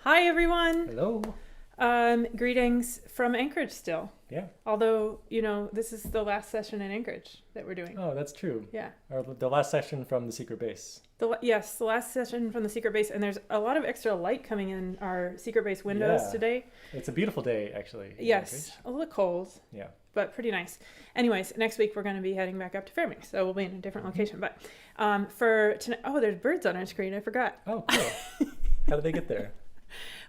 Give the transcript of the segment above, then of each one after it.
Hi, everyone. Hello. Greetings from Anchorage still. Yeah. Although, this is the last session in Anchorage that we're doing. Oh, that's true. Yeah. Or the last session from the secret base. Yes, the last session from the secret base. And there's a lot of extra light coming in our secret base windows today. It's a beautiful day, actually. Yes. Anchorage. A little cold. Yeah. But pretty nice. Anyways, next week we're going to be heading back up to Fairbanks. So we'll be in a different location. But for tonight, there's birds on our screen. I forgot. Oh, cool. How did they get there?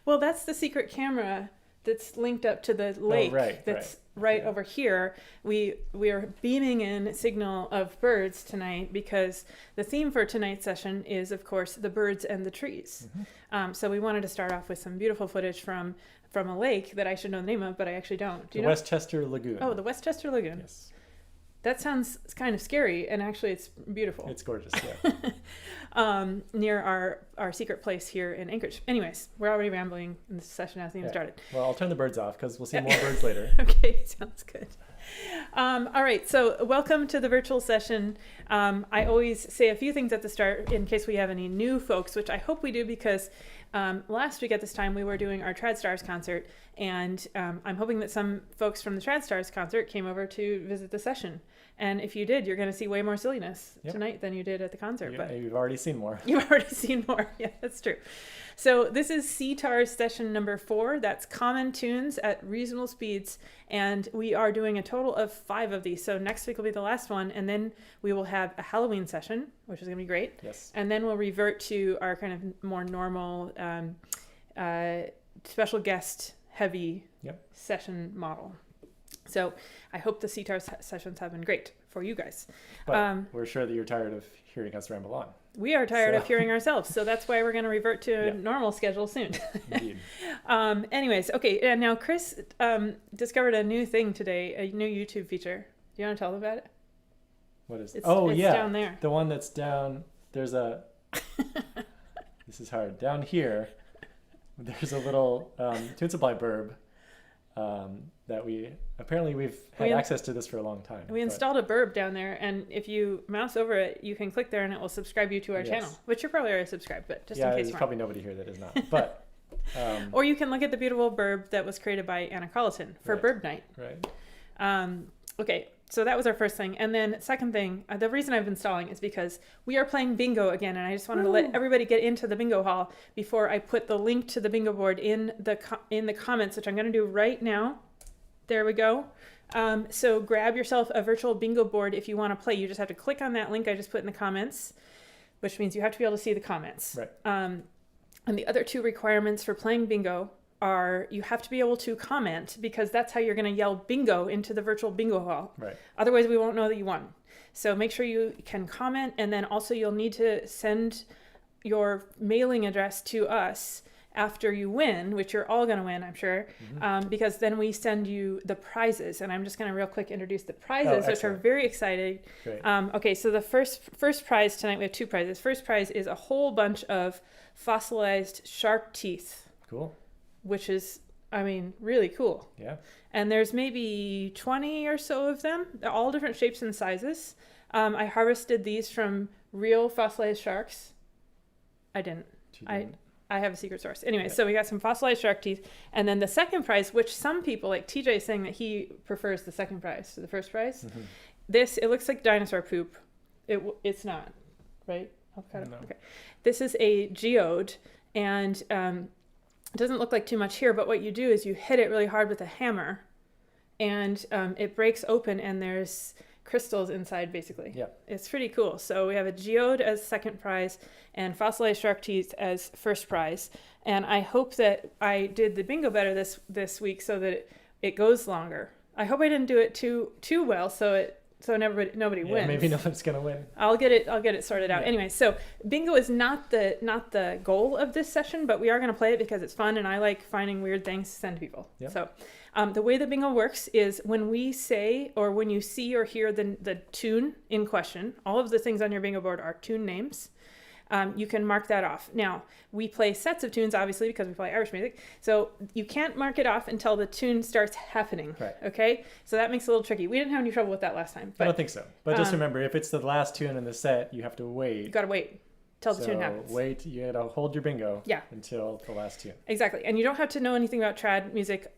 Well, that's the secret camera that's linked up to the lake. That's right over here. We are beaming in signal of birds tonight because the theme for tonight's session is, of course, the birds and the trees. Mm-hmm. So we wanted to start off with some beautiful footage from a lake that I should know the name of, but I actually don't. Do you know? Westchester Lagoon. Oh, the Westchester Lagoon. Yes. That sounds kind of scary, and actually it's beautiful. It's gorgeous, yeah. Near our secret place here in Anchorage. Anyways, we're already rambling, and the session hasn't even started. Well, I'll turn the birds off because we'll see more birds later. Okay, sounds good. All right, so welcome to the virtual session. I always say a few things at the start in case we have any new folks, which I hope we do because last week at this time we were doing our TradStars concert, and I'm hoping that some folks from the TradStars concert came over to visit the session. And if you did, you're going to see way more silliness tonight than you did at the concert. But you've already seen more. You've already seen more. Yeah, that's true. So this is CTARS session number 4. That's common tunes at reasonable speeds. And we are doing a total of 5 of these. So next week will be the last one. And then we will have a Halloween session, which is going to be great. Yes. And then we'll revert to our kind of more normal special guest heavy session model. So I hope the CTARS sessions have been great for you guys. But we're sure that you're tired of hearing us ramble on. We are tired of hearing ourselves. So that's why we're going to revert to a normal schedule soon. Indeed. Anyways, okay. And now Chris discovered a new thing today, a new YouTube feature. Do you want to tell them about it? What is it? It's down there. The one that's down. There's a... This is hard. Down here, there's a little tune supply burb. That we've had access to this for a long time. We installed a burb down there, and if you mouse over it, you can click there and it will subscribe you to our channel, which you're probably already subscribed, but just in case there's probably nobody here that is not. But or you can look at the beautiful burb that was created by Anna Colleton for Burb Night. Right. Okay, so that was our first thing. And then second thing, the reason I've been installing is because we are playing bingo again, and I just wanted to let everybody get into the bingo hall before I put the link to the bingo board in the comments, which I'm going to do right now. There we go. So grab yourself a virtual bingo board if you want to play. You just have to click on that link I just put in the comments, which means you have to be able to see the comments. Right. And the other 2 requirements for playing bingo are you have to be able to comment, because that's how you're going to yell bingo into the virtual bingo hall. Right. Otherwise, we won't know that you won. So make sure you can comment, and then also you'll need to send your mailing address to us after you win, which you're all going to win, I'm sure, because then we send you the prizes. And I'm just going to real quick introduce the prizes, which are very exciting. Okay, so the first prize tonight, we have 2 prizes. First prize is a whole bunch of fossilized shark teeth. Cool. Which is, really cool. Yeah. And there's maybe 20 or so of them. They're all different shapes and sizes. I harvested these from real fossilized sharks. I didn't. I have a secret source. Anyway, so we got some fossilized shark teeth. And then the second prize, which some people, like TJ, is saying that he prefers the second prize to the first prize. Mm-hmm. It looks like dinosaur poop. It's not, right? No. Okay. This is a geode, and it doesn't look like too much here, but what you do is you hit it really hard with a hammer, and it breaks open, and there's crystals inside, basically. Yeah. It's pretty cool. So we have a geode as second prize and fossilized shark teeth as first prize. And I hope that I did the bingo better this week so that it goes longer. I hope I didn't do it too well so nobody wins. Maybe nobody's gonna win. I'll get it sorted out. Anyway, so bingo is not the goal of this session, but we are gonna play it because it's fun, and I like finding weird things to send people. Yep. So the way the bingo works is when we say, or when you see or hear the tune in question, all of the things on your bingo board are tune names. You can mark that off. Now, we play sets of tunes, obviously, because we play Irish music. So you can't mark it off until the tune starts happening. Right. Okay? So that makes it a little tricky. We didn't have any trouble with that last time. But, I don't think so. But just remember, if it's the last tune in the set, you have to wait. You got to wait. till the tune happens. Wait, you gotta hold your bingo. Yeah. Until the last tune. Exactly, and you don't have to know anything about trad music,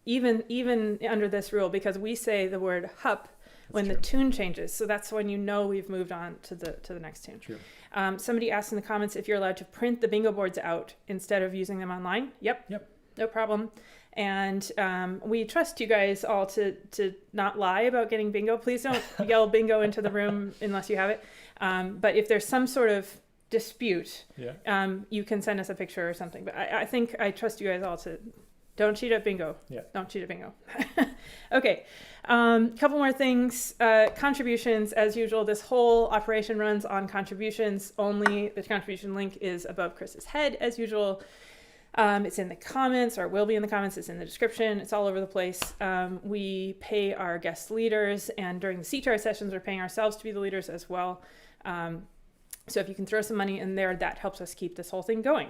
even under this rule, because we say the word hup when the tune changes. So that's when you know we've moved on to the next tune. True. Somebody asked in the comments if you're allowed to print the bingo boards out instead of using them online. Yep. No problem. And we trust you guys all to not lie about getting bingo. Please don't yell bingo into the room unless you have it. But if there's some sort of dispute, you can send us a picture or something. But I think I trust you guys all to don't cheat at bingo. Yeah. Don't cheat at bingo. Okay. Couple more things. Contributions, as usual. This whole operation runs on contributions only. The contribution link is above Chris's head, as usual. It's in the comments, or will be in the comments. It's in the description. It's all over the place. We pay our guest leaders, and during the CTARS sessions, we're paying ourselves to be the leaders as well. So if you can throw some money in there, that helps us keep this whole thing going,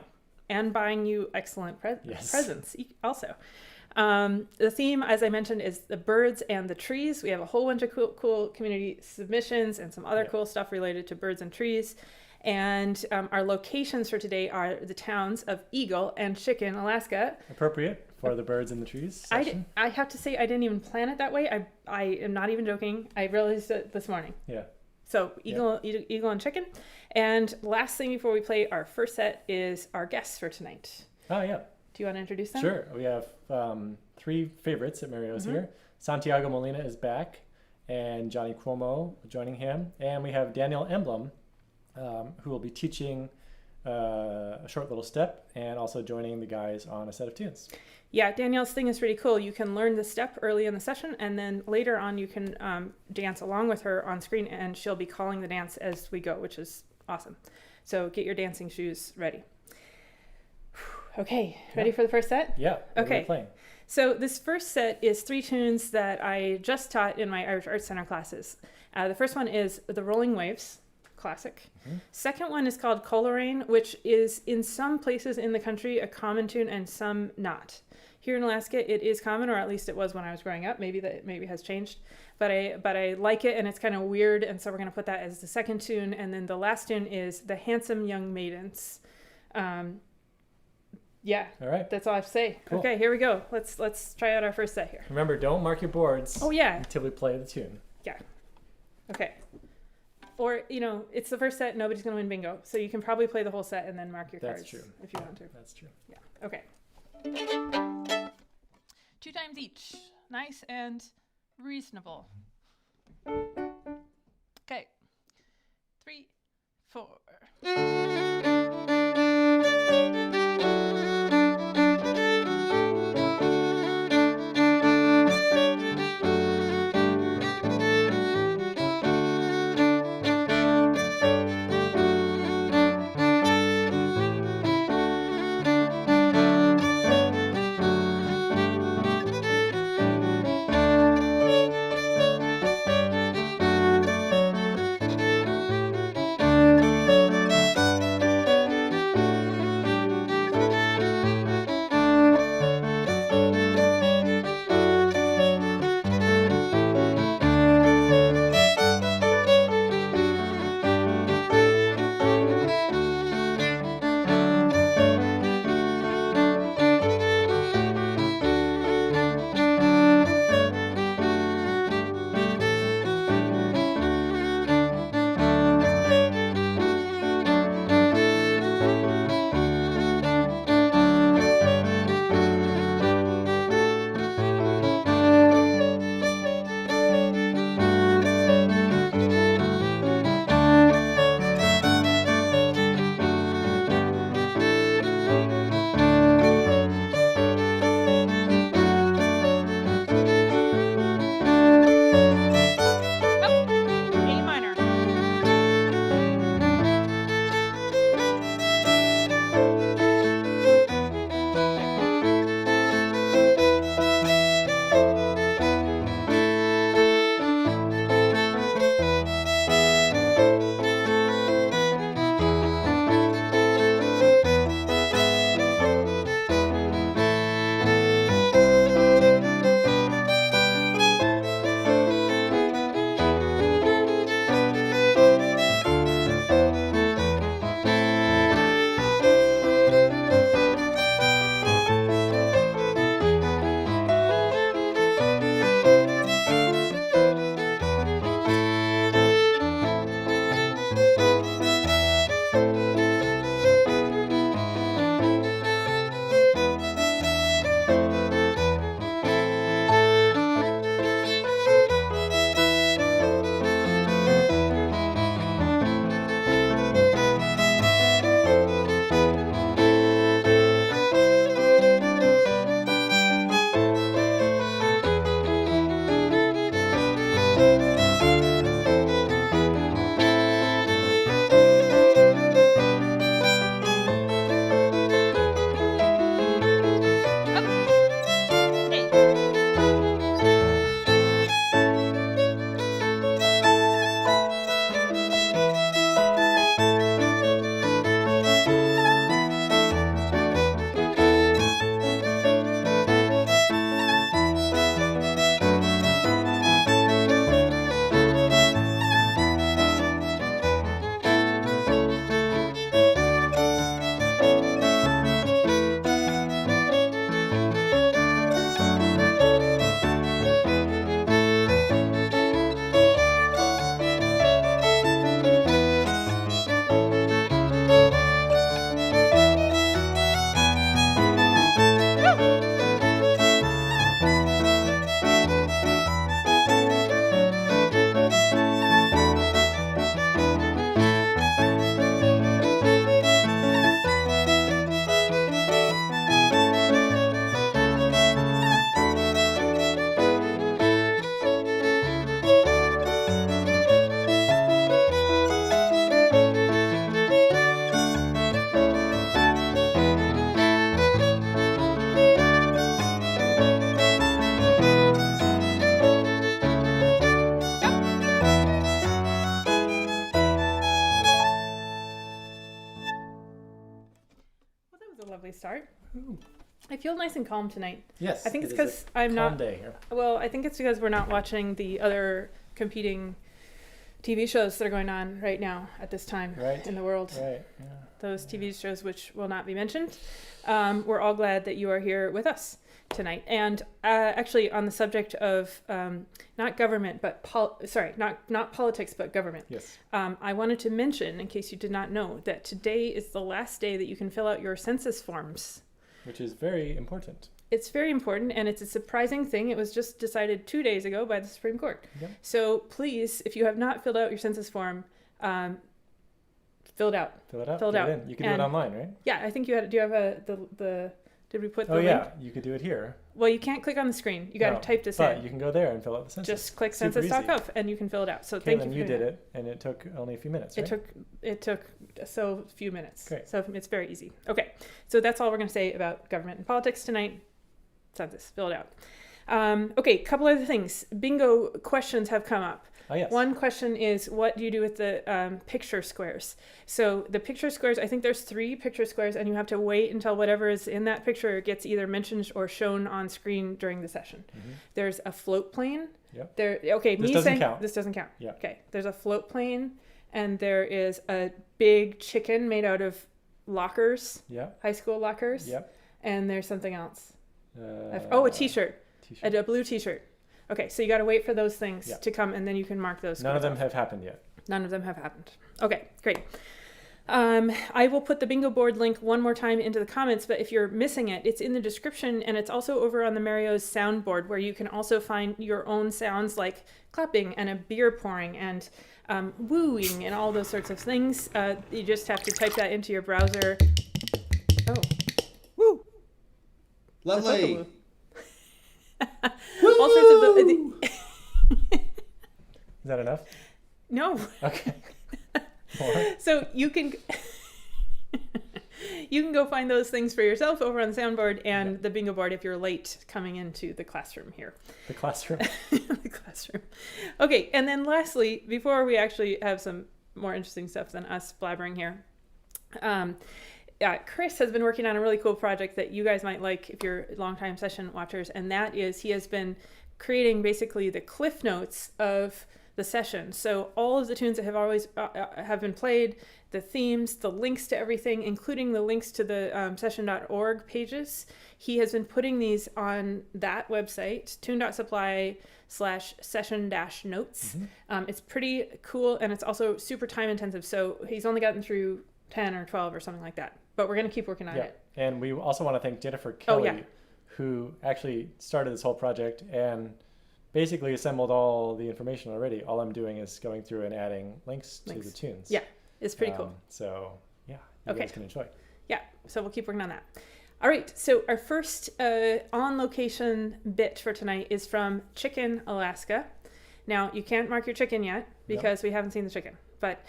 and buying you excellent presents also. The theme, as I mentioned, is the birds and the trees. We have a whole bunch of cool community submissions and some other cool stuff related to birds and trees. And our locations for today are the towns of Eagle and Chicken, Alaska. Appropriate for the birds and the trees session. I have to say, I didn't even plan it that way. I am not even joking. I realized it this morning. Yeah. So Eagle and Chicken. And last thing before we play our first set is our guests for tonight. Oh, yeah. Do you want to introduce them? Sure. We have 3 favorites at Mario's here. Santiago Molina is back, and Johnny Cuomo joining him. And we have Danielle Enblom, who will be teaching a short little step and also joining the guys on a set of tunes. Yeah, Danielle's thing is pretty cool. You can learn the step early in the session, and then later on you can dance along with her on screen, and she'll be calling the dance as we go, which is awesome. So get your dancing shoes ready. Okay, ready for the first set? Yeah. Okay. We're playing. So this first set is 3 tunes that I just taught in my Irish Arts Center classes. The first one is The Rolling Waves, classic. Second one is called Coleraine, which is in some places in the country a common tune and some not. Here in Alaska, it is common, or at least it was when I was growing up. Maybe has changed, but I like it, and it's kind of weird, and so we're going to put that as the second tune, and then the last tune is The Handsome Young Maidens. Yeah. All right. That's all I have to say. Cool. Okay, here we go. Let's try out our first set here. Remember, don't mark your boards. Oh yeah. Until we play the tune. Yeah. Okay. Or, it's the first set, nobody's going to win bingo. So you can probably play the whole set and then mark your cards. That's true. If you want to. That's true. Yeah. Okay. 2 times each. Nice and reasonable. Okay. 3, 4. a lovely start. Ooh. I feel nice and calm tonight. Yes. I think it's because I'm calm not. Day here. Well, I think it's because we're not watching the other competing TV shows that are going on right now at this time in the world. Right. Yeah. Those TV shows which will not be mentioned. We're all glad that you are here with us tonight. And actually, on the subject of not government, but not politics, but government. Yes. I wanted to mention, in case you did not know, that today is the last day that you can fill out your census forms. Which is very important. It's very important, and it's a surprising thing. It was just decided 2 days ago by the Supreme Court. Yep. So please, if you have not filled out your census form, fill it out. Fill it out. Fill it out. You can do it online, right? Yeah, I think you had. Do you have the? Did we put the link? Oh yeah, you could do it here. Well, you can't click on the screen. You got to type this in. But you can go there and fill out the census. Just click census.gov and you can fill it out. So thank you. You did it, and it took only a few minutes. Right? It took so few minutes. Great. So it's very easy. Okay, so that's all we're going to say about government and politics tonight. Census, fill it out. Okay, couple other things. Bingo questions have come up. Oh, yes. One question is, what do you do with the picture squares? So the picture squares, I think there's 3 picture squares, and you have to wait until whatever is in that picture gets either mentioned or shown on screen during the session. Mm-hmm. There's a float plane. Yep. This doesn't count. Yeah. Okay. There's a float plane, and there is a big chicken made out of lockers. Yeah. High school lockers. Yep. And there's something else. A t-shirt. A blue t-shirt. Okay, so you got to wait for those things to come, and then you can mark those. None of them have happened yet. None of them have happened. Okay, great. I will put the bingo board link one more time into the comments, but if you're missing it, it's in the description, and it's also over on the Mario's soundboard, where you can also find your own sounds like clapping and a beer pouring and wooing and all those sorts of things. You just have to type that into your browser. Oh, woo! Lovely. All sorts of Is that enough? No. Okay. So you can go find those things for yourself over on the soundboard and the bingo board if you're late coming into the classroom here. The classroom. The classroom. Okay, and then lastly, before we actually have some more interesting stuff than us blabbering here, Chris has been working on a really cool project that you guys might like if you're longtime session watchers, and that is he has been creating basically the cliff notes of the session. So all of the tunes that have always have been played, the themes, the links to everything, including the links to the session.org pages, he has been putting these on that website, tune.supply/session-notes. Mm-hmm. It's pretty cool, and it's also super time intensive. So he's only gotten through 10 or 12 or something like that. But we're going to keep working on it. And we also want to thank Jennifer Kelly, who actually started this whole project and basically assembled all the information already. All I'm doing is going through and adding links to the tunes. Yeah, it's pretty cool. So, you guys can enjoy. Yeah, so we'll keep working on that. All right, so our first on-location bit for tonight is from Chicken, Alaska. Now, you can't mark your chicken yet because we haven't seen the chicken. But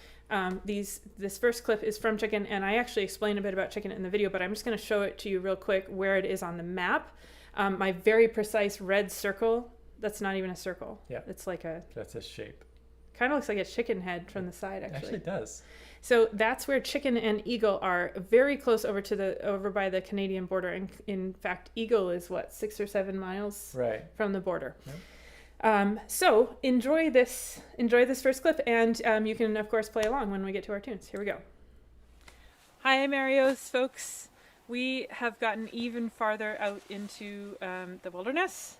this first clip is from Chicken, and I actually explained a bit about Chicken in the video, but I'm just going to show it to you real quick where it is on the map. My very precise red circle, that's not even a circle. Yeah. It's like that's a shape. Kind of looks like a chicken head from the side, actually. Actually, it does. So that's where Chicken and Eagle are, very close over by the Canadian border. And in fact, Eagle is 6 or 7 miles from the border. Yep. So enjoy this first clip, and you can of course play along when we get to our tunes. Here we go. Hi Mario's folks. We have gotten even farther out into the wilderness.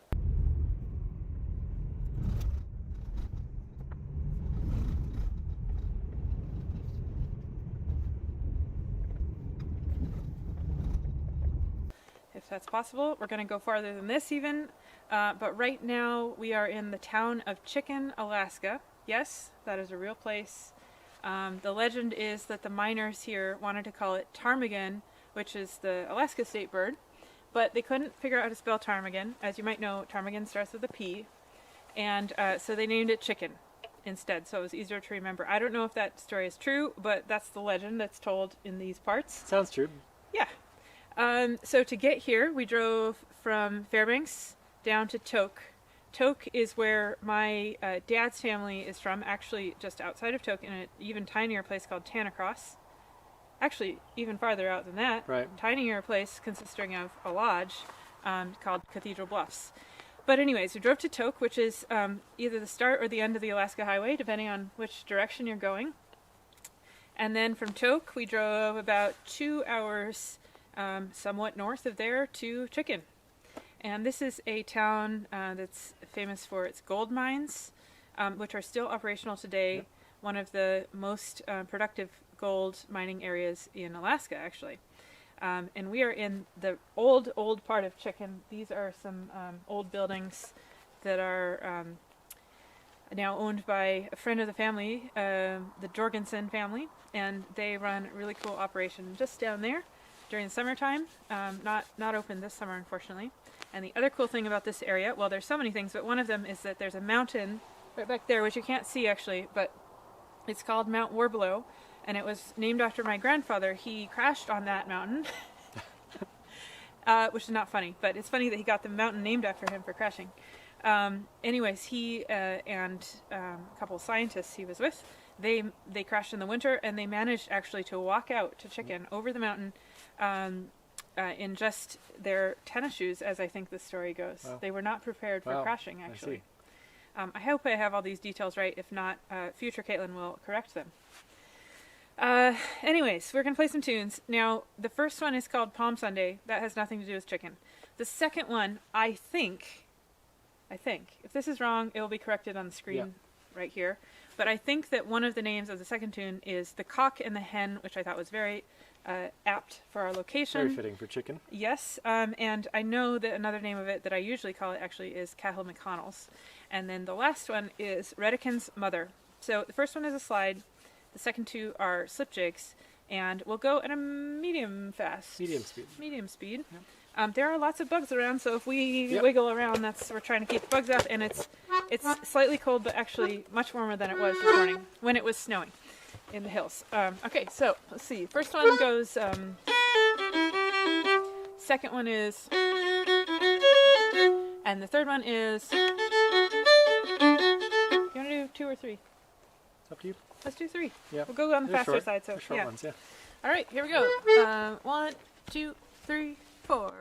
If that's possible, we're going to go farther than this even. But right now we are in the town of Chicken, Alaska. Yes, that is a real place. The legend is that the miners here wanted to call it ptarmigan, which is the Alaska state bird, but they couldn't figure out how to spell ptarmigan. As you might know, ptarmigan starts with a P, and so they named it Chicken instead, so it was easier to remember. I don't know if that story is true, but that's the legend that's told in these parts. Sounds true. Yeah. So to get here, we drove from Fairbanks down to Tok. Tok is where my dad's family is from, actually just outside of Tok, in an even tinier place called Tanacross. actually even farther out than that, Right. tinier place consisting of a lodge called Cathedral Bluffs. But anyways, we drove to Tok, which is either the start or the end of the Alaska Highway, depending on which direction you're going. And then from Tok, we drove about 2 hours somewhat north of there to Chicken. And this is a town that's famous for its gold mines, which are still operational today. Yep. One of the most productive gold mining areas in Alaska, actually. And we are in the old part of Chicken. These are some old buildings that are now owned by a friend of the family, the Jorgensen family, and they run a really cool operation just down there during the summertime. Not open this summer, unfortunately. And the other cool thing about this area, well, there's so many things, but one of them is that there's a mountain right back there, which you can't see actually, but it's called Mount Warbelow, and it was named after my grandfather. He crashed on that mountain, which is not funny, but it's funny that he got the mountain named after him for crashing. Anyways, he and a couple of scientists he was with, they crashed in the winter, and they managed actually to walk out to Chicken over the mountain in just their tennis shoes, as I think the story goes. Wow. They were not prepared for Wow. crashing, actually. I see. I hope I have all these details right. If not, future Caitlin will correct them. Anyways, we're going to play some tunes. Now, the first one is called Palm Sunday. That has nothing to do with Chicken. The second one, I think, if this is wrong, it will be corrected on the screen right here. But I think that one of the names of the second tune is The Cock and the Hen, which I thought was very apt for our location. Very fitting for Chicken. Yes, and I know that another name of it that I usually call it actually is Cahill McConnell's. And then the last one is Reddican's Mother. So the first one is a slide, the second two are slip jigs, and we'll go at a medium speed. Yep. There are lots of bugs around, so if we Yep. wiggle around, we're trying to keep the bugs out, and it's slightly cold, but actually much warmer than it was this morning when it was snowing in the hills. Okay, so let's see. First one goes, second one is, and the third one is, you want to do 2 or 3? It's up to you. Let's do 3. Yeah. We'll go on the They're faster short. side, so They're short yeah. ones, yeah. All right, here we go. 1, 2, 3, 4.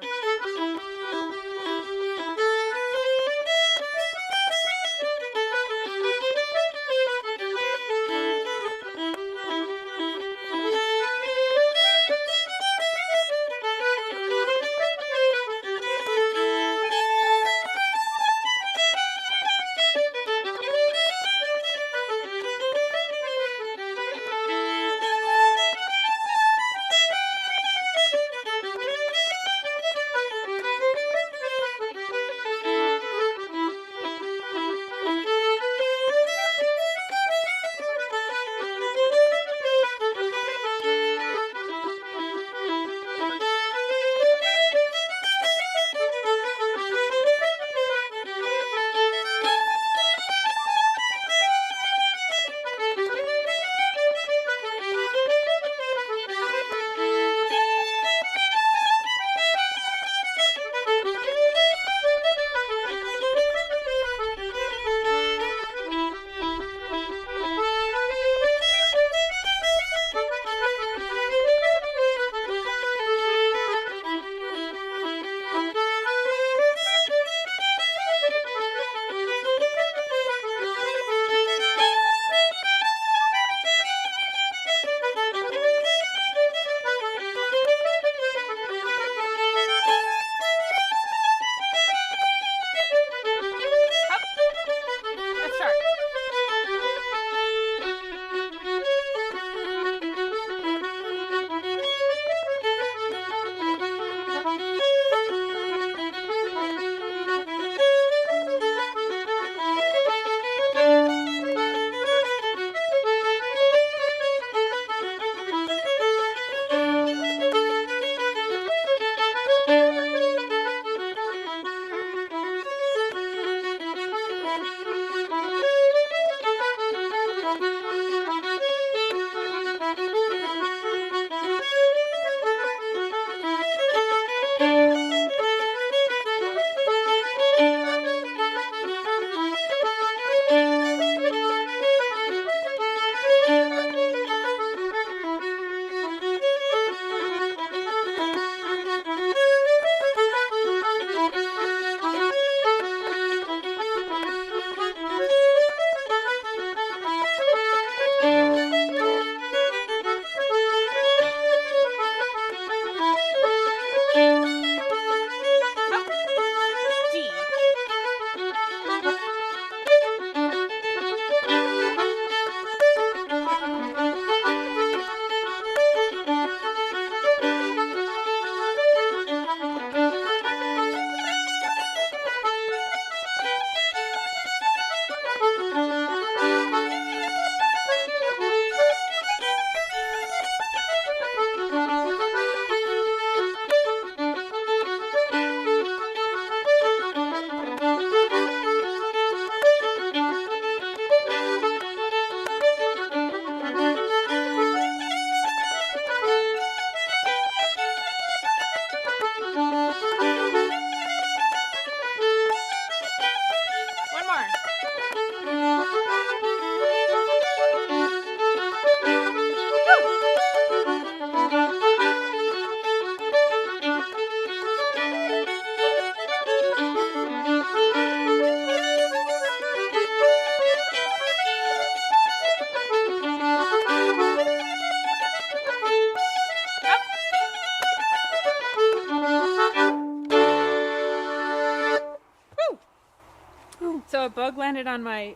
So a bug landed on my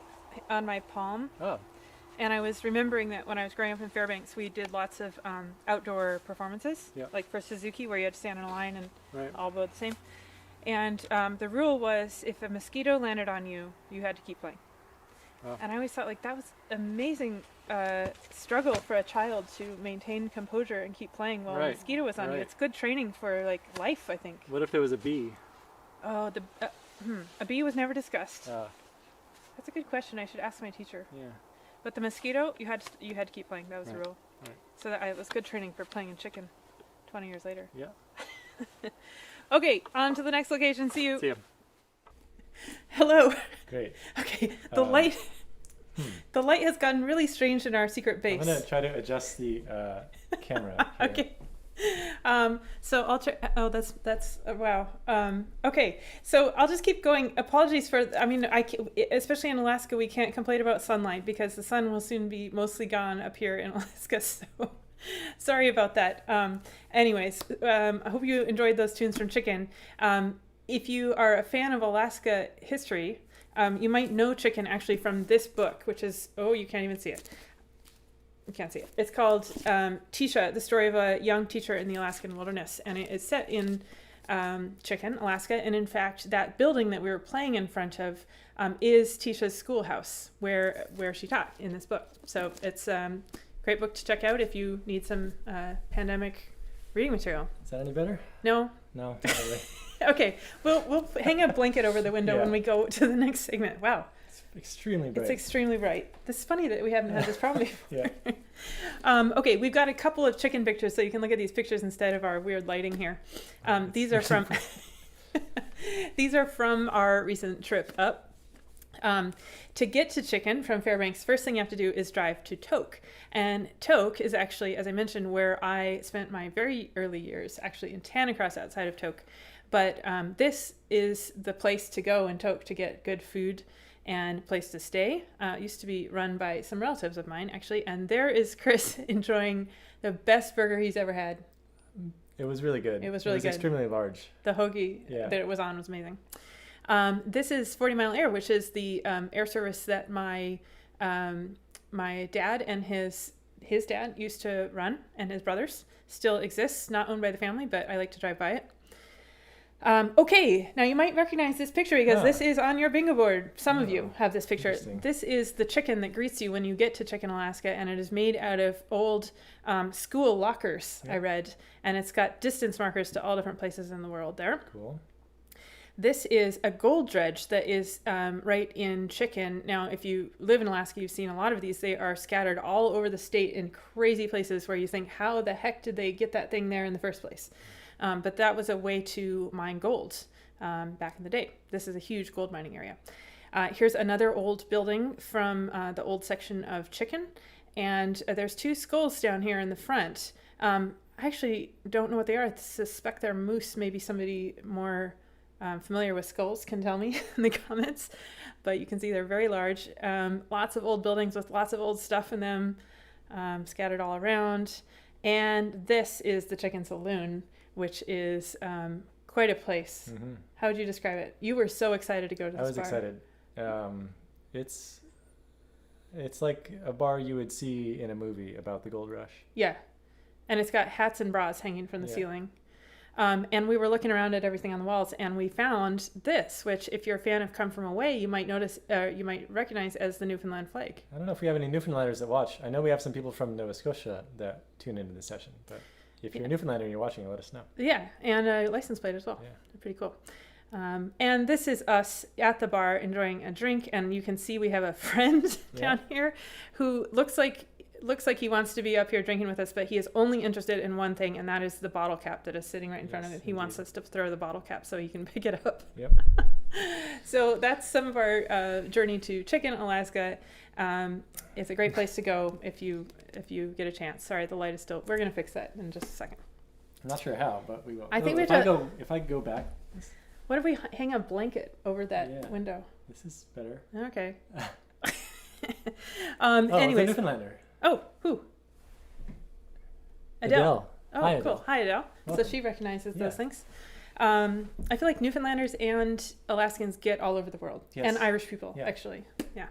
palm. Oh. And I was remembering that when I was growing up in Fairbanks, we did lots of outdoor performances, like for Suzuki, where you had to stand in a line and all bow the same. And the rule was, if a mosquito landed on you, you had to keep playing. Oh. And I always thought, like, that was amazing struggle for a child to maintain composure and keep playing while a mosquito was on you. It's good training for, like, life, I think. What if there was a bee? Oh, a bee was never discussed. That's a good question. I should ask my teacher. Yeah. But the mosquito, you had to keep playing. That was the rule. Right. So it was good training for playing in chicken 20 years later. Yeah. Okay, on to the next location. See you. See you. Hello. Great. Okay, the light has gotten really strange in our secret base. I'm going to try to adjust the camera. Okay. So I'll try. Oh, that's wow. Okay, so I'll just keep going. Apologies for. I mean, especially in Alaska, we can't complain about sunlight because the sun will soon be mostly gone up here in Alaska. So sorry about that. Anyways, I hope you enjoyed those tunes from Chicken. If you are a fan of Alaska history, you might know Chicken actually from this book, which is you can't even see it. You can't see it. It's called Tisha, the story of a young teacher in the Alaskan wilderness. And it is set in Chicken, Alaska. And in fact, that building that we were playing in front of is Tisha's schoolhouse where she taught in this book. So it's a great book to check out if you need some pandemic reading material. Is that any better? No? No, not really. Okay, we'll hang a blanket over the window when we go to the next segment. Wow. Extremely bright. It's extremely bright. This is funny that we haven't had this problem before. Yeah. Okay, we've got a couple of chicken pictures, so you can look at these pictures instead of our weird lighting here. These are from our recent trip up. To get to Chicken from Fairbanks, first thing you have to do is drive to Tok. And Tok is actually, as I mentioned, where I spent my very early years, actually in Tanacross outside of Tok. But this is the place to go in Tok to get good food and place to stay. It used to be run by some relatives of mine, actually. And there is Chris enjoying the best burger he's ever had. It was really good. It was really good. Extremely large. The hoagie that it was on was amazing. This is 40 Mile Air, which is the air service that my dad and his dad used to run, and his brothers. Still exists, not owned by the family, but I like to drive by it. Okay, now you might recognize this picture because this is on your bingo board. Some of you have this picture. This is the chicken that greets you when you get to Chicken, Alaska, and it is made out of old school lockers, I read, and it's got distance markers to all different places in the world there. Cool. This is a gold dredge that is right in Chicken. Now, if you live in Alaska, you've seen a lot of these. They are scattered all over the state in crazy places where you think, how the heck did they get that thing there in the first place? But that was a way to mine gold back in the day. This is a huge gold mining area. Here's another old building from the old section of Chicken. And there's two skulls down here in the front. I actually don't know what they are. I suspect they're moose. Maybe somebody more familiar with skulls can tell me in the comments. But you can see they're very large. Lots of old buildings with lots of old stuff in them scattered all around. And this is the Chicken Saloon, which is quite a place. Mm-hmm. How would you describe it? You were so excited to go to this bar. I was excited. It's like a bar you would see in a movie about the gold rush. Yeah. And it's got hats and bras hanging from the ceiling. And we were looking around at everything on the walls, and we found this, which if you're a fan of Come From Away, you might notice, you might recognize as the Newfoundland flag. I don't know if we have any Newfoundlanders that watch. I know we have some people from Nova Scotia that tune into the session, but if you're a Newfoundlander and you're watching, let us know. Yeah, and a license plate as well. Yeah. They're pretty cool. And this is us at the bar enjoying a drink, and you can see we have a friend down here who looks like he wants to be up here drinking with us, but he is only interested in one thing, and that is the bottle cap that is sitting right in front of him. He wants us to throw the bottle cap so he can pick it up. Yep. So that's some of our journey to Chicken, Alaska. It's a great place to go if you get a chance. Sorry, the light is still. We're gonna fix that in just a second. I'm not sure how, but we will. I think if I go back. What if we hang a blanket over that window? This is better. Okay. Anyways. Newfoundlander. Oh, who? Adele. Oh, Hi, cool. Adele. Hi, Adele. Welcome. So she recognizes those things. I feel like Newfoundlanders and Alaskans get all over the world. Yes. And Irish people, Yeah. actually. Yeah.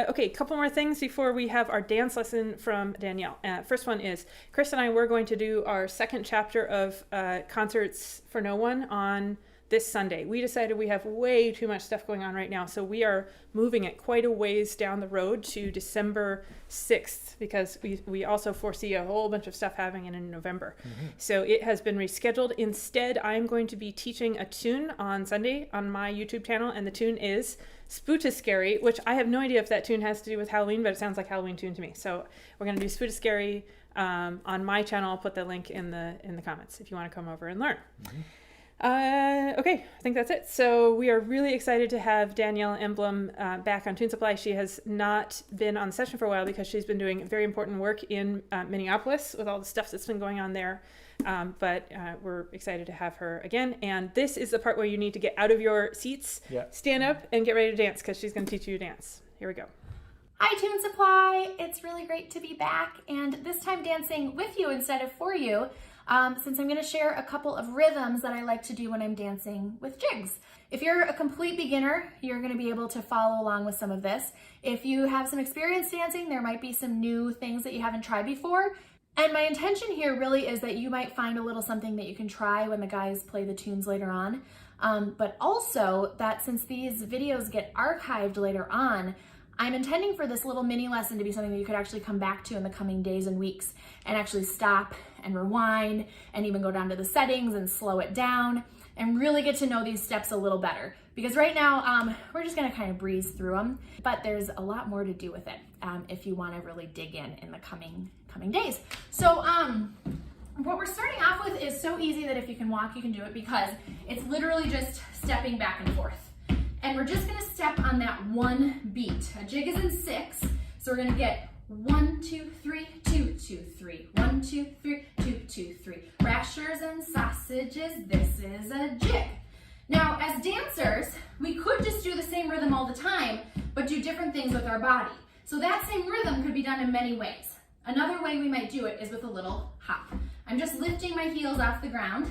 Okay, a couple more things before we have our dance lesson from Danielle. First one is, Chris and I were going to do our second chapter of Concerts for No One on this Sunday. We decided we have way too much stuff going on right now, so we are moving it quite a ways down the road to December 6th, because we also foresee a whole bunch of stuff happening in November. So it has been rescheduled. Instead, I'm going to be teaching a tune on Sunday on my YouTube channel, and the tune is Spootiscary, which I have no idea if that tune has to do with Halloween, but it sounds like a Halloween tune to me. So we're going to do Spootiscary on my channel. I'll put the link in the comments if you want to come over and learn. Okay, I think that's it. So we are really excited to have Danielle Enblom back on Tune Supply. She has not been on the session for a while because she's been doing very important work in Minneapolis with all the stuff that's been going on there. But we're excited to have her again. And this is the part where you need to get out of your seats, stand up, and get ready to dance, because she's going to teach you to dance. Here we go. Hi, Tune Supply. It's really great to be back, and this time dancing with you instead of for you, since I'm going to share a couple of rhythms that I like to do when I'm dancing with jigs. If you're a complete beginner, you're going to be able to follow along with some of this. If you have some experience dancing, there might be some new things that you haven't tried before. And my intention here really is that you might find a little something that you can try when the guys play the tunes later on. But also that since these videos get archived later on, I'm intending for this little mini lesson to be something that you could actually come back to in the coming days and weeks and actually stop and rewind and even go down to the settings and slow it down and really get to know these steps a little better. Because right now, we're just gonna kind of breeze through them, but there's a lot more to do with it if you wanna really dig in the coming days. So what we're starting off with is so easy that if you can walk, you can do it, because it's literally just stepping back and forth. And we're just gonna step on that one beat. A jig is in 6, so we're gonna get 1, 2, 3, 2, 2, 3. 1, 2, 3, 2, 2, 3. Rashers and sausages, this is a jig. Now, as dancers, we could just do the same rhythm all the time, but do different things with our body. So that same rhythm could be done in many ways. Another way we might do it is with a little hop. I'm just lifting my heels off the ground,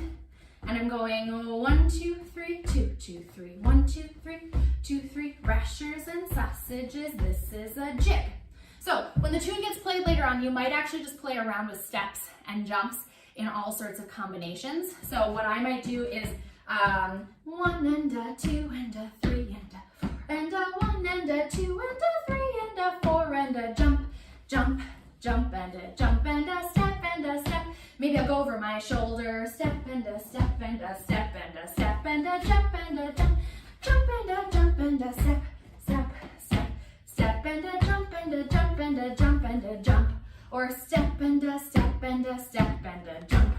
and I'm going 1, 2, 3, 2, 2, 3. 1, 2, 3, 2, 3. Rashers and sausages, this is a jig. So when the tune gets played later on, you might actually just play around with steps and jumps in all sorts of combinations. So what I might do is 1 and a 2 and a 3 and a 4 and a 1 and a 2 and a 3 and a 4 and a jump, jump, jump and a jump and a step and a step. Maybe I'll go over my shoulder, step and a step and a step and a step and a jump and a jump, jump and a jump and a step, step, step, step and a jump and a jump and a jump and a jump, or step and a step and a step and a jump.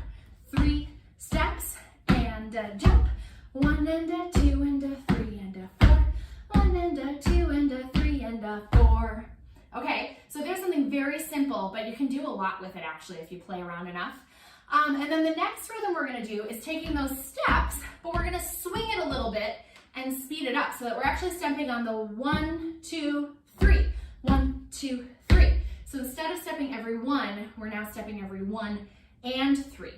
3 steps and a jump. 1 and a 2 and a 3 and a 4. 1 and a 2 and a 3 and a 4. Okay, so there's something very simple, but you can do a lot with it actually if you play around enough. And then the next rhythm we're gonna do is taking those steps, but we're gonna swing it a little bit and speed it up so that we're actually stepping on the 1, 2, 3. 1, 2, 3. So instead of stepping every 1, we're now stepping every 1 and 3.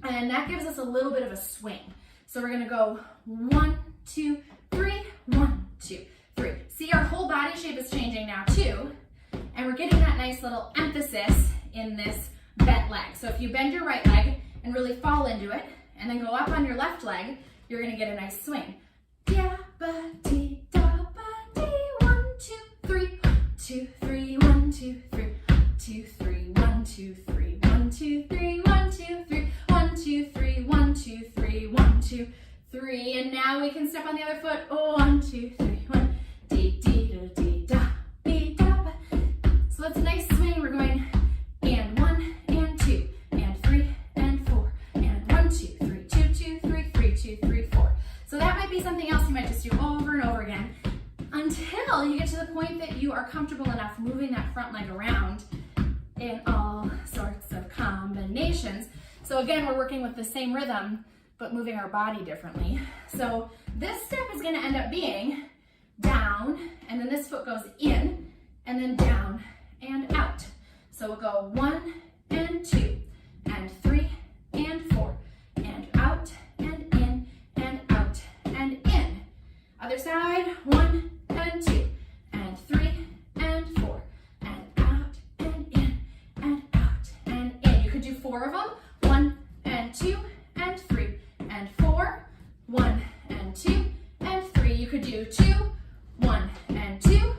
And that gives us a little bit of a swing. So we're gonna go 1, 2, 3, 1, 2, 3. See, our whole body shape is changing now too, and we're getting that nice little emphasis in this bent leg. So if you bend your right leg and really fall into it, and then go up on your left leg, you're gonna get a nice swing. Da ba dee da ba dee. 1, 2, 3, 2, 3, 1, 2, 3, 2, 3, 1, 2, 3, 1, 2, 3, 1, 2, 3, 1, 2, 3, 1, 2, 3, 1, 2, 3. And now we can step on the other foot. 1, 2, 3, 1. Dee dee da dee da dee da ba. So that's a nice swing. We're going and 1 and 2 and 3 and 4 and 1, 2, 3, 2, 2, 3, 3, 2, 3, 4. So that might be something else you might just do over and over again until you get to the point that you are comfortable enough moving that front leg around in all sorts of combinations. So again, we're working with the same rhythm, but moving our body differently. So this step is gonna end up being down, and then this foot goes in, and then down and out. So we'll go 1 and 2 and 3 and 4 and out and side. 1 and 2 and 3 and 4 and out and in and out and in. You could do 4 of them. 1 and 2 and 3 and 4. 1 and 2 and 3. You could do 2, 1 and 2,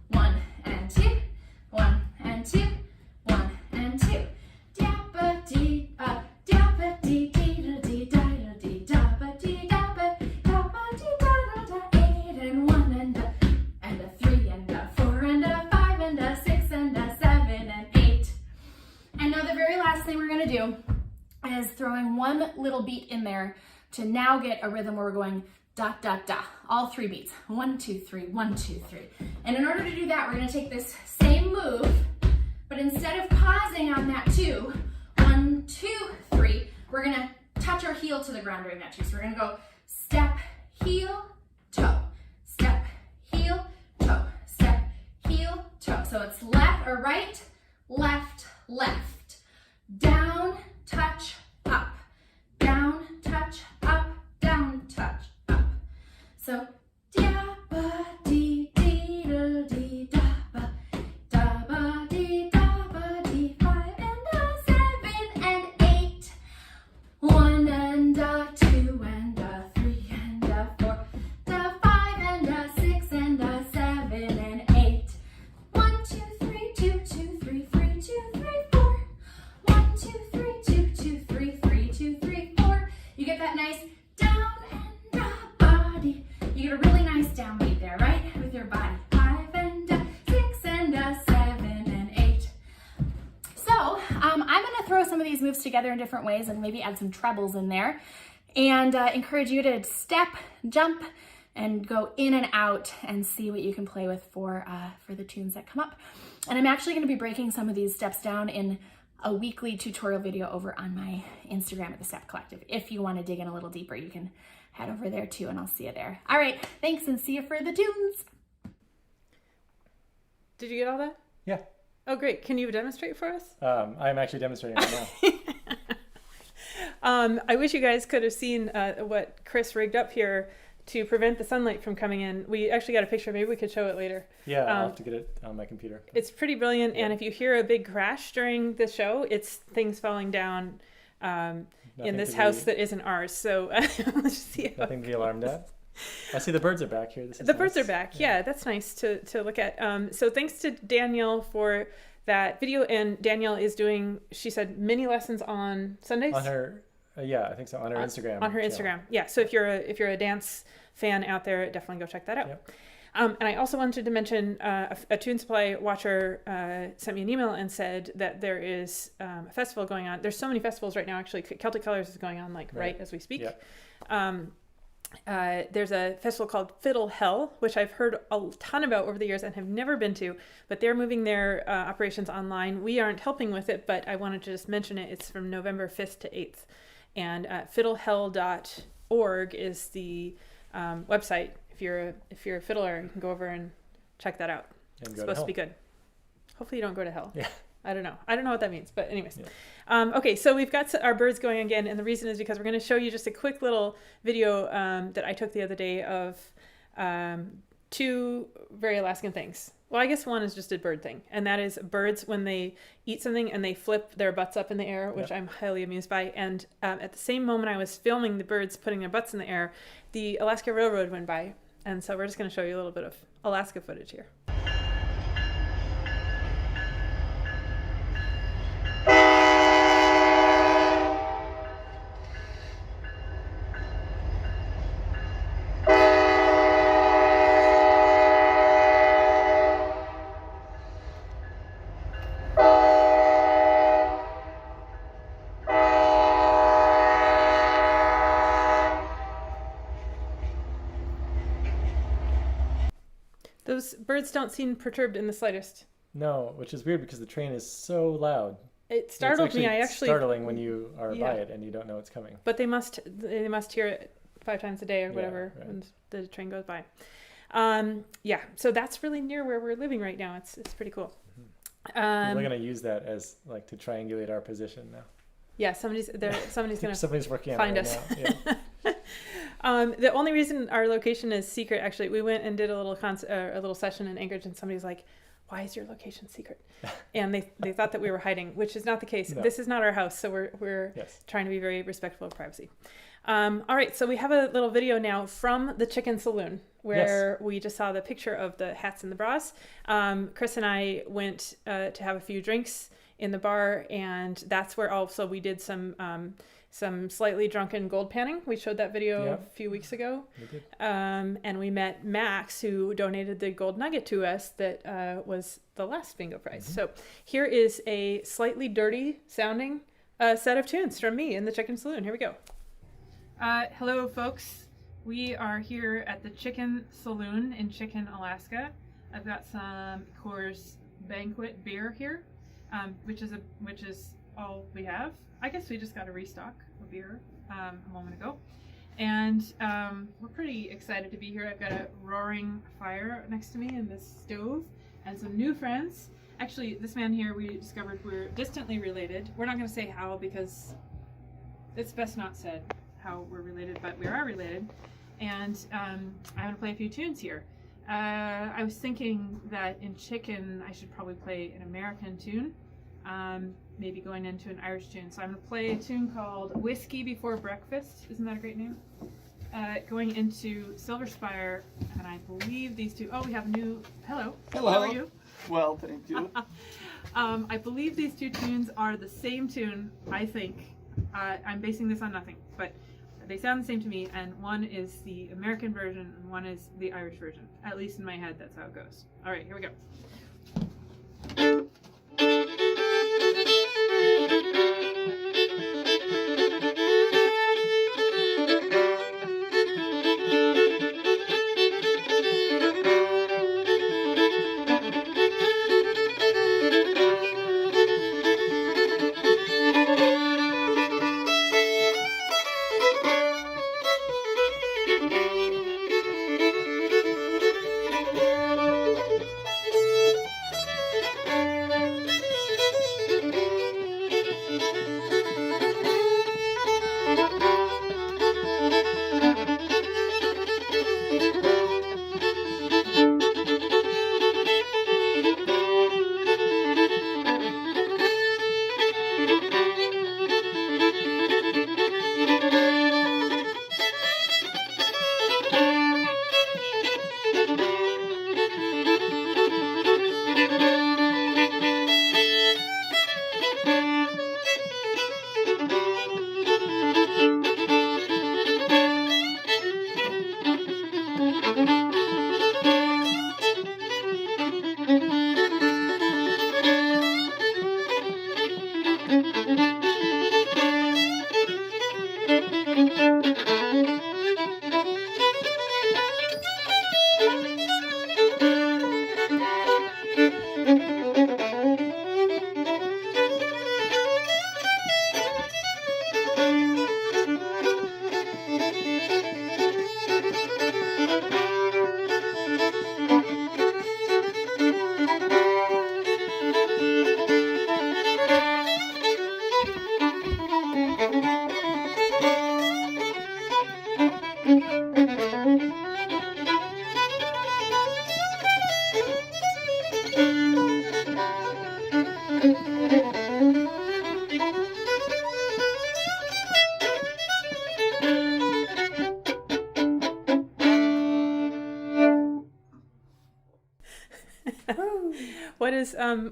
1 and 2, 1 and 2, 1 and 2. Dabba dee up, dabba dee dee da dee da da dee dabba dee dabba dee da da da. 8 and 1 and a 3 and a 4 and a 5 and a 6 and a 7 and 8. And now the very last thing we're gonna do is throwing one little beat in there to now get a rhythm where we're going da da da, all 3 beats. 1, 2, 3, 1, 2, 3. And in order to do that, we're gonna take this same move, but instead of pausing on that 2, 1, 2, 3, we're gonna touch our heel to the ground during that 2. So we're gonna go step, heel, toe, step, heel, toe, step, heel, toe. So it's left or right, left, left, down, touch, up, down, touch, up, down, touch, up. So dabba dee dee da dee dabba, dabba dee dabba dee 5 and a 7 and 8. 1 and a 2 and a 3 and a 4, the 5 and a 6 and a 7 and 8. 1, 2, 3, 2, 2, 3, 3, 2, 3, 4. 1, 2, 3, 2, 2, 3, 3, 2, 3, 4. You get that nice down and a body. You get a really nice downbeat there, right? With your body. 5 and a 6 and a 7 and 8. So I'm gonna throw some of these moves together in different ways and maybe add some trebles in there, and encourage you to step, jump, and go in and out and see what you can play with for the tunes that come up. And I'm actually gonna be breaking some of these steps down in a weekly tutorial video over on my Instagram at The Step Collective. If you want to dig in a little deeper, you can head over there too, and I'll see you there. All right, thanks, and see you for the tunes. Did you get all that? Yeah. Oh, great. Can you demonstrate for us? I'm actually demonstrating right now. I wish you guys could have seen what Chris rigged up here to prevent the sunlight from coming in. We actually got a picture. Maybe we could show it later. Yeah, I'll have to get it on my computer. It's pretty brilliant. Yeah. And if you hear a big crash during the show, it's things falling down in this house that isn't ours. So let's see. Nothing to be alarmed at. I see the birds are back here. The birds are back. Yeah, that's nice to look at. So thanks to Danielle for that video. And Danielle is doing, she said, mini lessons on Sundays. On her, yeah, I think so. On her Instagram. On her Instagram. Yeah. So if you're a dance fan out there, definitely go check that out. Yep. And I also wanted to mention a Tune Supply watcher sent me an email and said that there is a festival going on. There's so many festivals right now. Actually, Celtic Colors is going on right as we speak. Yep. There's a festival called Fiddle Hell, which I've heard a ton about over the years and have never been to, but they're moving their operations online. We aren't helping with it, but I wanted to just mention it. It's from November 5th to 8th. And fiddlehell.org is the website. If you're a fiddler, you can go over and check that out. It's supposed to be good. Hopefully you don't go to hell. Yeah. I don't know what that means, but anyways. Yeah. Okay, so we've got our birds going again, and the reason is because we're going to show you just a quick little video that I took the other day of 2 very Alaskan things. Well, I guess one is just a bird thing, and that is birds when they eat something and they flip their butts up in the air, which I'm highly amused by. And at the same moment I was filming the birds putting their butts in the air, the Alaska Railroad went by. And so we're just going to show you a little bit of Alaska footage here. Those birds don't seem perturbed in the slightest. No, which is weird because the train is so loud. It startled me. It's startling when you are by it and you don't know it's coming. But they must hear it 5 times a day or whatever when the train goes by. So that's really near where we're living right now. It's pretty cool. We're going to use that as like to triangulate our position now. Yeah, somebody's going to working find on it us. right now. The only reason our location is secret, actually, we went and did a little session in Anchorage, and somebody was like, "Why is your location secret?" And they thought that we were hiding, which is not the case. No. This is not our house, so we're trying to be very respectful of privacy. All right, so we have a little video now from the Chicken Saloon, where we just saw the picture of the hats and the bras. Chris and I went to have a few drinks in the bar, and that's where also we did some slightly drunken gold panning. We showed that video a few weeks ago. We did. And we met Max, who donated the gold nugget to us that was the last bingo prize. Mm-hmm. So here is a slightly dirty sounding set of tunes from me in the Chicken Saloon. Here we go. Hello, folks. We are here at the Chicken Saloon in Chicken, Alaska. I've got some Coors Banquet beer here, which is all we have. I guess we just got a restock of beer a moment ago. And we're pretty excited to be here. I've got a roaring fire next to me and this stove and some new friends. Actually, this man here, we discovered we're distantly related. We're not going to say how because it's best not said how we're related, but we are related. And I'm going to play a few tunes here. I was thinking that in Chicken, I should probably play an American tune. Maybe going into an Irish tune. So I'm going to play a tune called Whiskey Before Breakfast. Isn't that a great name? Going into Silver Spire, and I believe these two... Oh, we have a new... Hello. Hello. How are you? Well, thank you. I believe these two tunes are the same tune, I think. I'm basing this on nothing, but they sound the same to me, and one is the American version, and one is the Irish version. At least in my head, that's how it goes. All right, here we go.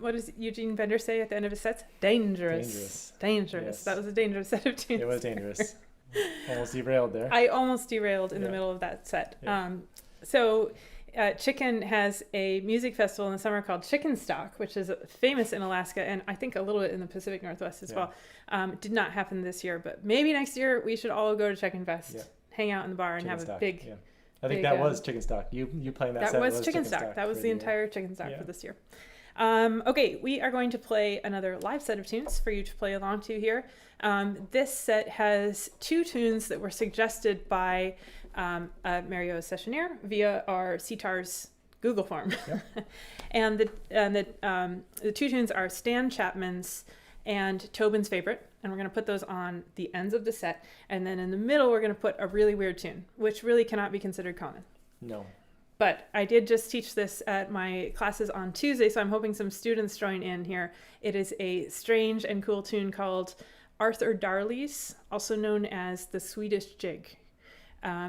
What does Eugene Bender say at the end of his sets? Dangerous. Yes. That was a dangerous set of tunes. It was dangerous. Almost derailed there. I almost derailed in the middle of that set. Yeah. So Chicken has a music festival in the summer called Chicken Stock, which is famous in Alaska and I think a little bit in the Pacific Northwest as well. It did not happen this year, but maybe next year we should all go to Chicken Fest, hang out in the bar and have a big... Yeah. I think that was Chicken Stock. You playing that set was Chicken Stock. That was the entire Chicken Stock for this year. Okay, we are going to play another live set of tunes for you to play along to here. This set has two tunes that were suggested by Mario Sessionaire via our CTARS Google form. Yep. And the two tunes are Stan Chapman's and Tobin's favorite, and we're going to put those on the ends of the set. And then in the middle, we're going to put a really weird tune, which really cannot be considered common. No. But I did just teach this at my classes on Tuesday, so I'm hoping some students join in here. It is a strange and cool tune called Arthur Darley's, also known as the Swedish Jig.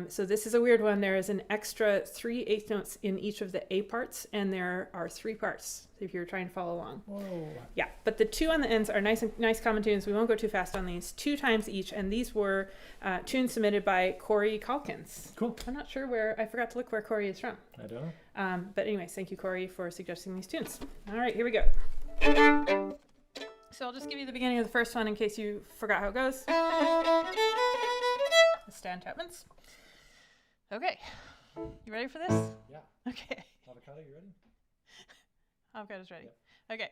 So this is a weird one. There is an extra 3/8 notes in each of the A parts, and there are 3 parts, if you're trying to follow along. Whoa. Yeah, but the 2 on the ends are nice common tunes. We won't go too fast on these. 2 times each, and these were tunes submitted by Corey Calkins. Cool. I'm not sure I forgot to look where Corey is from. I don't know. But anyways, thank you, Corey, for suggesting these tunes. All right, here we go. So I'll just give you the beginning of the first one in case you forgot how it goes. Stan Chapman's. Okay, you ready for this? Yeah. Okay. Avocado, you ready? Avocado's ready. Okay.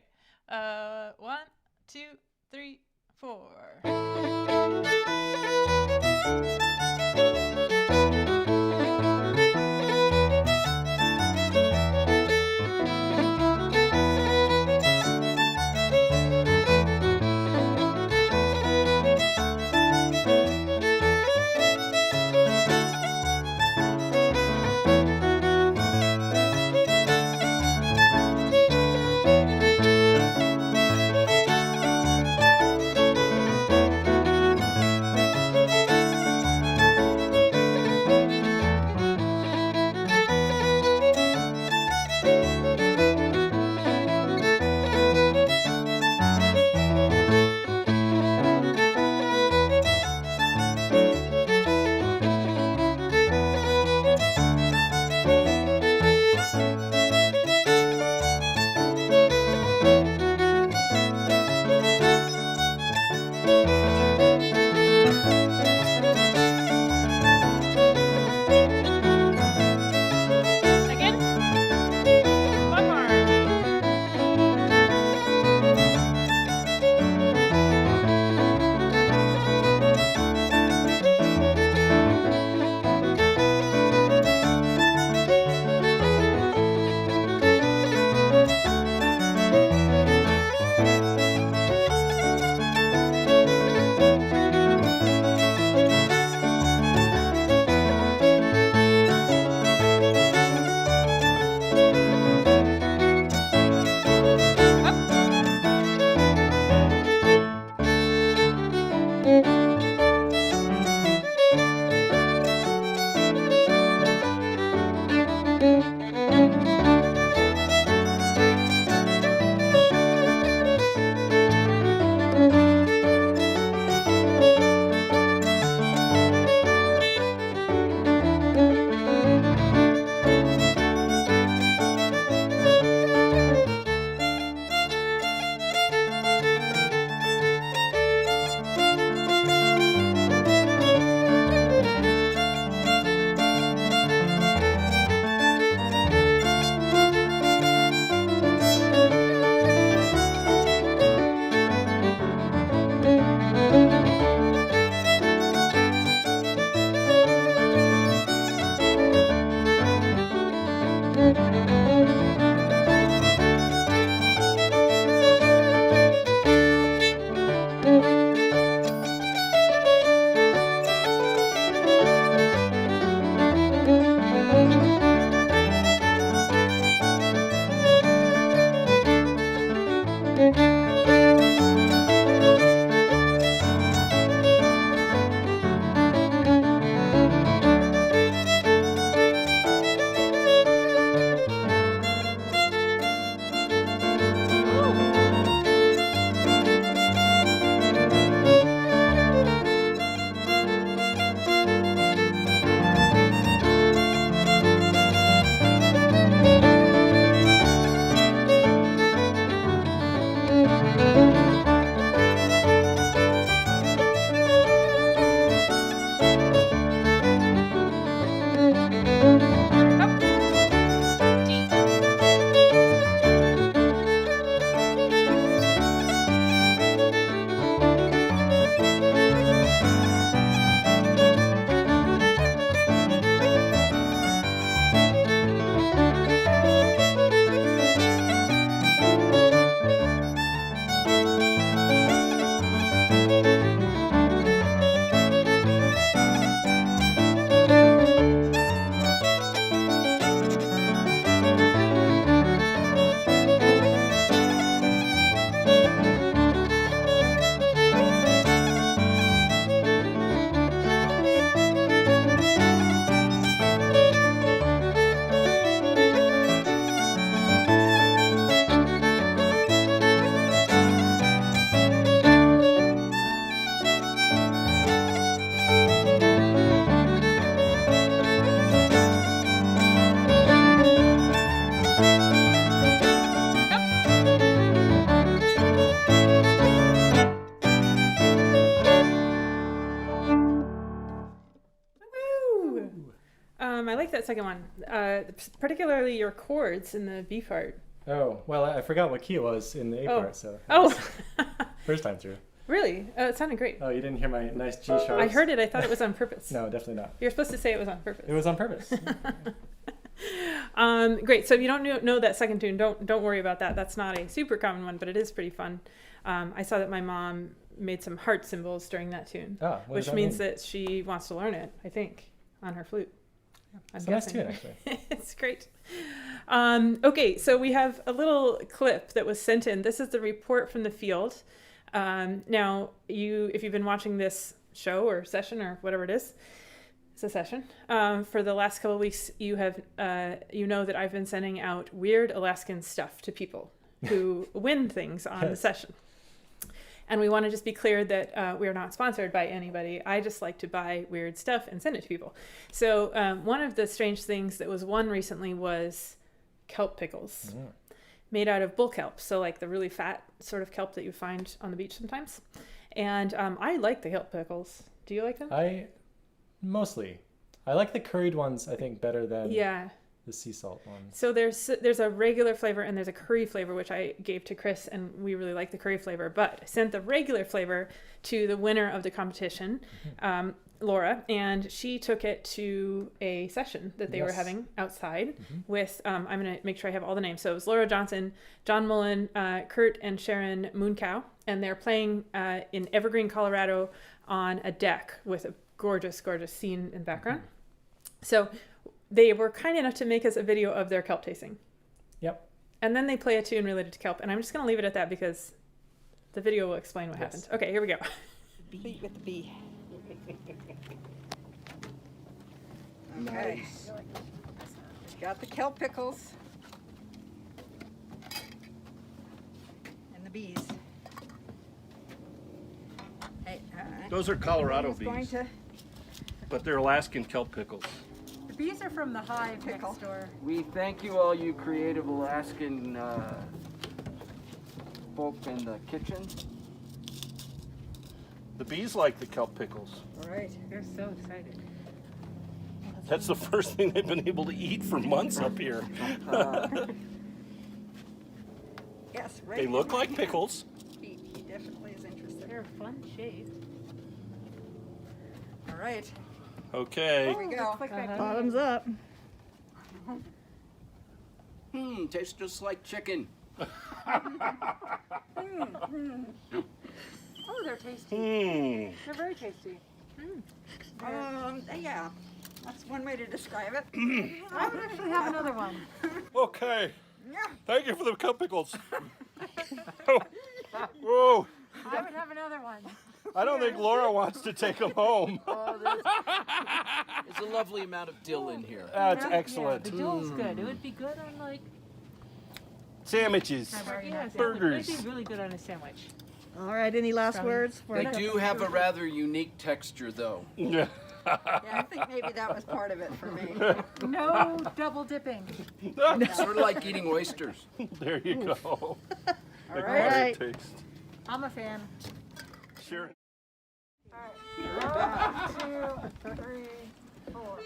1, 2, 3, 4. I like that second one, particularly your chords in the B part. Oh, well, I forgot what key it was in the A part, so. First time through. Really? It sounded great. Oh, you didn't hear my nice G sharps? I heard it. I thought it was on purpose. No, definitely not. You're supposed to say it was on purpose. It was on purpose. Great. So if you don't know that second tune, don't worry about that. That's not a super common one, but it is pretty fun. I saw that my mom made some heart symbols during that tune, which means that she wants to learn it, I think, on her flute. It's a nice tune, actually. It's great. Okay, so we have a little clip that was sent in. This is the report from the field. Now, if you've been watching this show or session or whatever it is, it's a session, for the last couple of weeks, you know that I've been sending out weird Alaskan stuff to people who win things on the session. And we want to just be clear that we are not sponsored by anybody. I just like to buy weird stuff and send it to people. So one of the strange things that was won recently was kelp pickles. Made out of bull kelp, so like the really fat sort of kelp that you find on the beach sometimes. And I like the kelp pickles. Do you like them? Mostly. I like the curried ones, I think, better than the sea salt ones. So there's a regular flavor and there's a curry flavor, which I gave to Chris, and we really like the curry flavor. But I sent the regular flavor to the winner of the competition, Laura, and she took it to a session that they were having outside with, I'm going to make sure I have all the names. So it was Laura Johnson, John Mullen, Kurt and Sharon Mooncow, and they're playing in Evergreen, Colorado on a deck with a gorgeous, gorgeous scene in the background. So they were kind enough to make us a video of their kelp tasting. Yep. And then they play a tune related to kelp, and I'm just going to leave it at that because the video will explain what happened. Okay, here we go. Beat with the bee. Okay. Got the kelp pickles. And the bees. Hey, Those are Colorado Who's going bees, to- but they're Alaskan kelp pickles. The bees are from the hive next door. We thank you, all you creative Alaskan folk in the kitchen. The bees like the kelp pickles. All right. They're so excited. That's the first thing they've been able to eat for months up here. Yes, right. They look like pickles. He definitely is interested. They're a fun shape. All right. Okay. Here we go. Bottoms up. Tastes just like chicken. Oh, they're tasty. They're very tasty. Yeah. That's one way to describe it. I would actually have another one. Okay. Yeah. Thank you for the kelp pickles. Whoa. I would have another one. I don't think Laura wants to take them home. There's a lovely amount of dill in here. That's excellent. Yeah, the dill's good. It would be good on like Sandwiches, burgers. It'd be really good on a sandwich. All right, any last words? They do have a rather unique texture, though. Yeah. Yeah, I think maybe that was part of it for me. No double dipping. Sort of like eating oysters. There you go. All Acquired right. taste. I'm a fan. Sure. One, 2, 3, 4.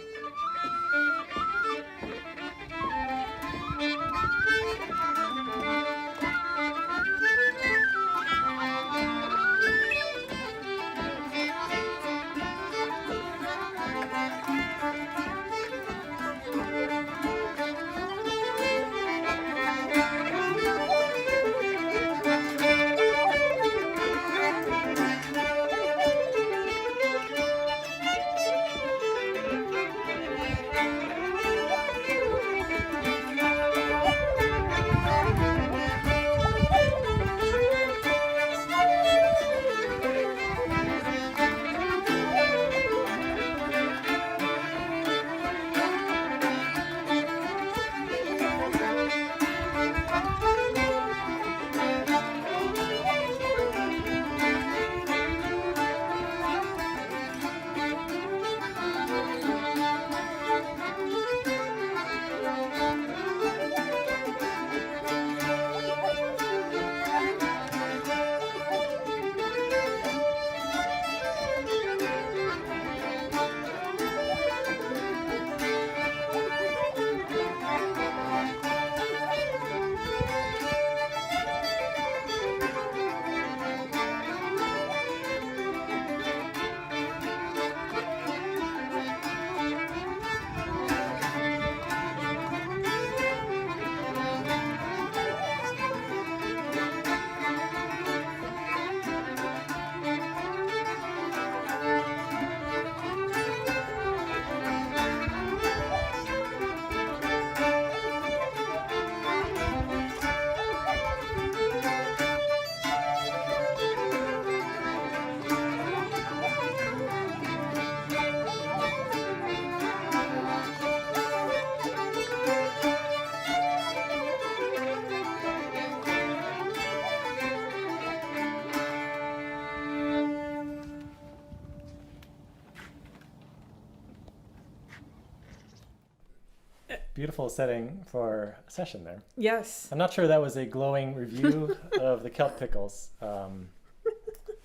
beautiful setting for a session there. Yes. I'm not sure that was a glowing review of the kelp pickles.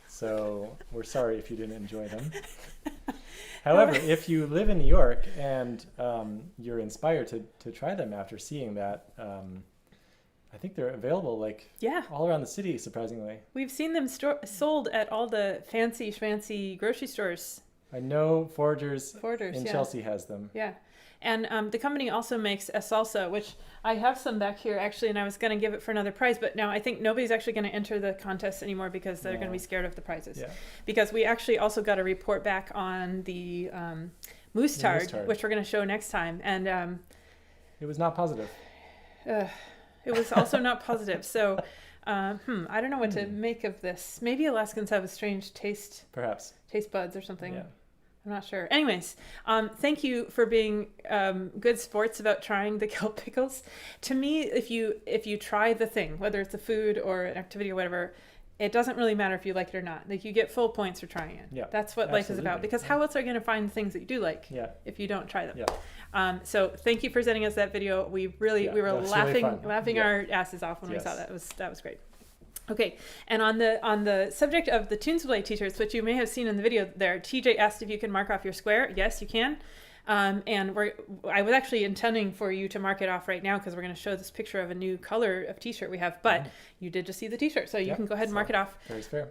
So we're sorry if you didn't enjoy them. However, if you live in New York and you're inspired to try them after seeing that, I think they're available all around the city, surprisingly. We've seen them sold at all the fancy schmancy grocery stores. I know Foragers in yeah. Chelsea has them. Yeah. And the company also makes a salsa, which I have some back here actually, and I was going to give it for another prize, but now I think nobody's actually going to enter the contest anymore because they're going to be scared of the prizes. Yeah. Because we actually also got a report back on the moose tard, which we're going to show next time. And it was not positive. It was also not positive. So I don't know what to make of this. Maybe Alaskans have a strange taste. Perhaps. Taste buds or something. Yeah. I'm not sure. Anyways, thank you for being good sports about trying the kelp pickles. To me, if you try the thing, whether it's a food or an activity or whatever, it doesn't really matter if you like it or not. Like, you get full points for trying it. Yeah, that's what life is about. Because how else are you going to find things that you do like if you don't try them? Yeah. So thank you for sending us that video. We were laughing our asses off when we saw that. That was great. Okay, and on the subject of the Tunes Play t-shirts, which you may have seen in the video there, TJ asked if you can mark off your square. Yes, you can. And I was actually intending for you to mark it off right now because we're going to show this picture of a new color of t-shirt we have, but you did just see the t-shirt, so you can go ahead and mark it off. Very fair.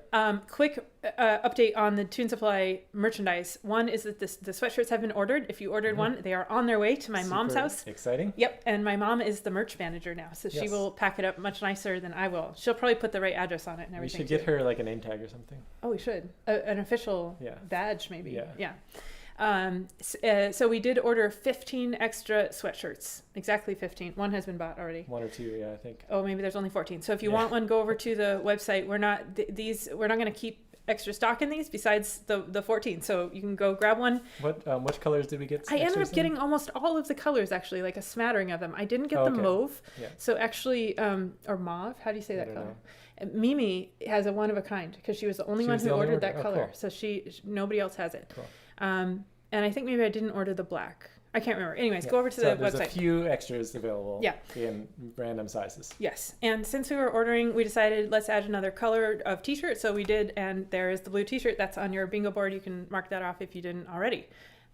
Quick update on the Tune Supply merchandise. One is that the sweatshirts have been ordered. If you ordered one, they are on their way to my mom's house. Exciting. Yep, and my mom is the merch manager now, so she will pack it up much nicer than I will. She'll probably put the right address on it and everything. We should get her like a name tag or something. Oh, we should. An official badge, maybe. Yeah. So we did order 15 extra sweatshirts, exactly 15. One has been bought already. One or two, I think. Oh, maybe there's only 14. So if you want one, go over to the website. We're not going to keep extra stock in these besides the 14. So you can go grab one. Which colors did we get? I ended up getting almost all of the colors, actually, like a smattering of them. I didn't get the mauve. Yeah. So actually, or mauve, how do you say that color? Mimi has a one of a kind because she was the only one who ordered that color. Cool. So nobody else has it. Cool. And I think maybe I didn't order the black. I can't remember. Anyways, go over to the website. There's a few extras available in random sizes. Yes. And since we were ordering, we decided let's add another color of t-shirt. So we did, and there is the blue t-shirt that's on your bingo board. You can mark that off if you didn't already.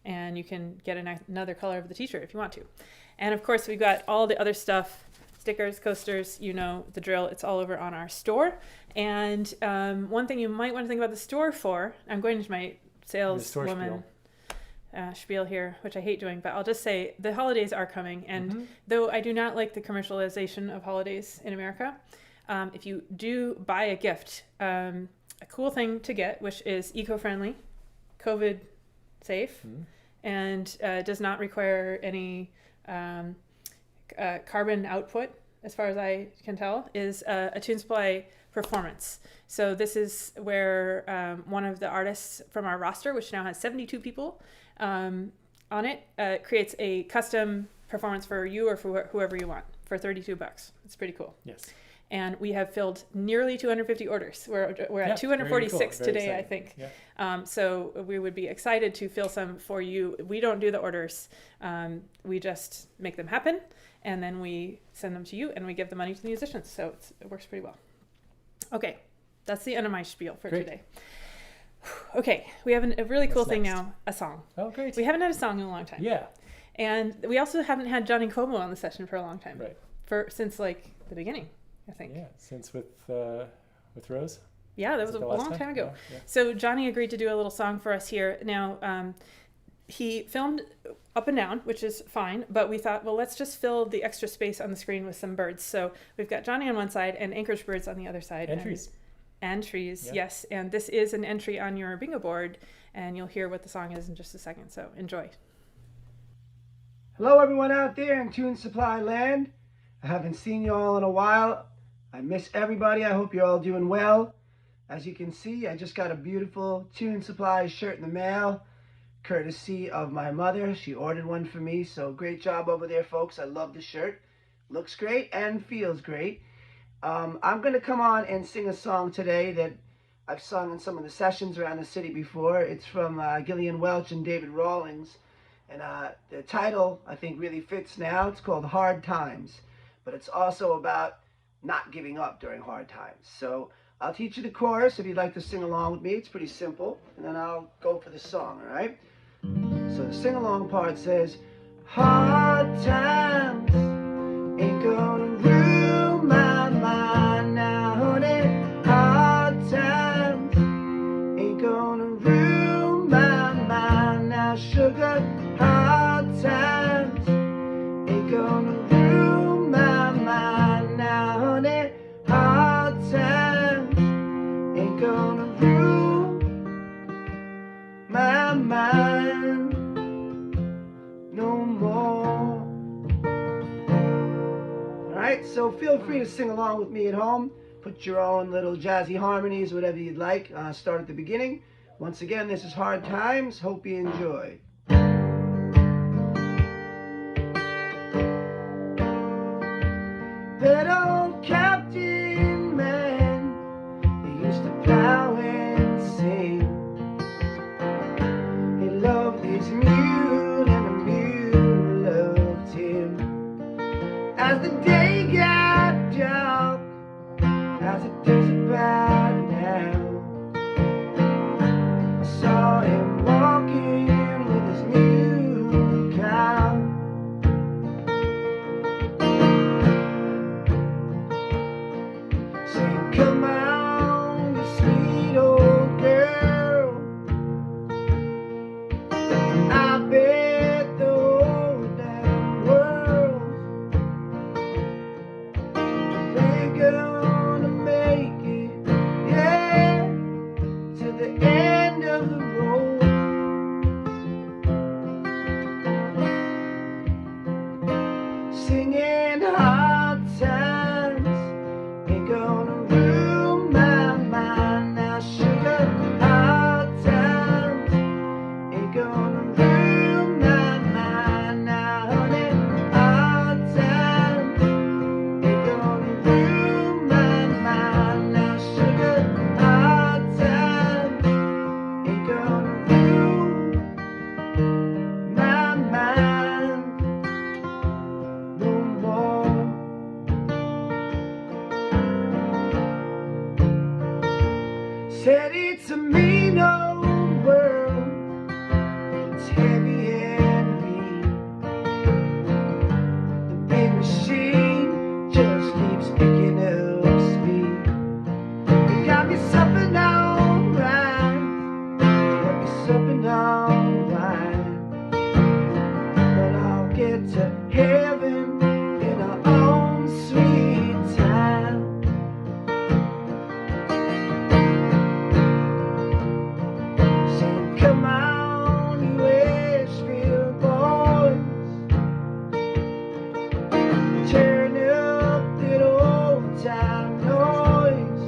And you can get another color of the t-shirt if you want to. And of course, we've got all the other stuff, stickers, coasters, you know the drill. It's all over on our store. And one thing you might want to think about the store for, I'm going into my saleswoman spiel here, which I hate doing, but I'll just say the holidays are coming. And though I do not like the commercialization of holidays in America, if you do buy a gift, a cool thing to get, which is eco-friendly, COVID safe, and does not require any carbon output, as far as I can tell, is a Tune Supply performance. So this is where one of the artists from our roster, which now has 72 people on it, creates a custom performance for you or for whoever you want for $32. It's pretty cool. Yes. And we have filled nearly 250 orders. We're at 246 cool. today, I think. Yeah. So we would be excited to fill some for you. We don't do the orders. We just make them happen, and then we send them to you, and we give the money to the musicians. So it works pretty well. Okay, that's the end of my spiel for today. Okay, we have a really cool thing now, a song. Oh, great. We haven't had a song in a long time. Yeah. And we also haven't had Johnny Cuomo on the session for a long time. Right. Since like the beginning, I think. Yeah, since with Rose. Yeah, that was a long time ago. Yeah. So Johnny agreed to do a little song for us here. Now, he filmed up and down, which is fine, but we thought, well, let's just fill the extra space on the screen with some birds. So we've got Johnny on one side and Anchorage birds on the other side. And trees. And trees, yes. And this is an entry on your bingo board, and you'll hear what the song is in just a second. So enjoy. Hello, everyone out there in Tune Supply land. I haven't seen you all in a while. I miss everybody. I hope you're all doing well. As you can see, I just got a beautiful Tune Supply shirt in the mail, courtesy of my mother. She ordered one for me, so great job over there, folks. I love the shirt. Looks great and feels great. I'm going to come on and sing a song today that I've sung in some of the sessions around the city before. It's from Gillian Welch and David Rawlings, And the title, I think, really fits now. It's called Hard Times, but it's also about not giving up during hard times. So I'll teach you the chorus if you'd like to sing along with me. It's pretty simple, and then I'll go for the song, all right? So the sing-along part says, hard times ain't gonna ruin my mind now, honey. Hard times ain't gonna ruin my mind now, sugar. Hard times ain't gonna ruin my mind now, honey. Hard times ain't gonna ruin my mind no more. Alright, so feel free to sing along with me at home. Put your own little jazzy harmonies, whatever you'd like. Start at the beginning. Once again, this is Hard Times. Hope you enjoy. That old captain man, he used to plow and sing. He loved his mule and the mule loved him. As the day got dark, as it does about now, I saw him walking with his mule cow. Saying, come on, you sweet old girl, I bet the whole damn world we're gonna make it, yeah, to the end of the road. Singing hard times ain't gonna ruin my mind now, sugar. Hard times ain't gonna ruin my mind now, honey. Hard times ain't gonna ruin my mind now, sugar. Hard times ain't gonna ruin my mind no more. Said it's a mean old world, it's heavy and mean. The big machine just keeps picking up speed. It got me something alright, got me something alright. But I'll get to heaven in our own sweet time. Saying, come on, you Asheville boys, turn up that old time noise,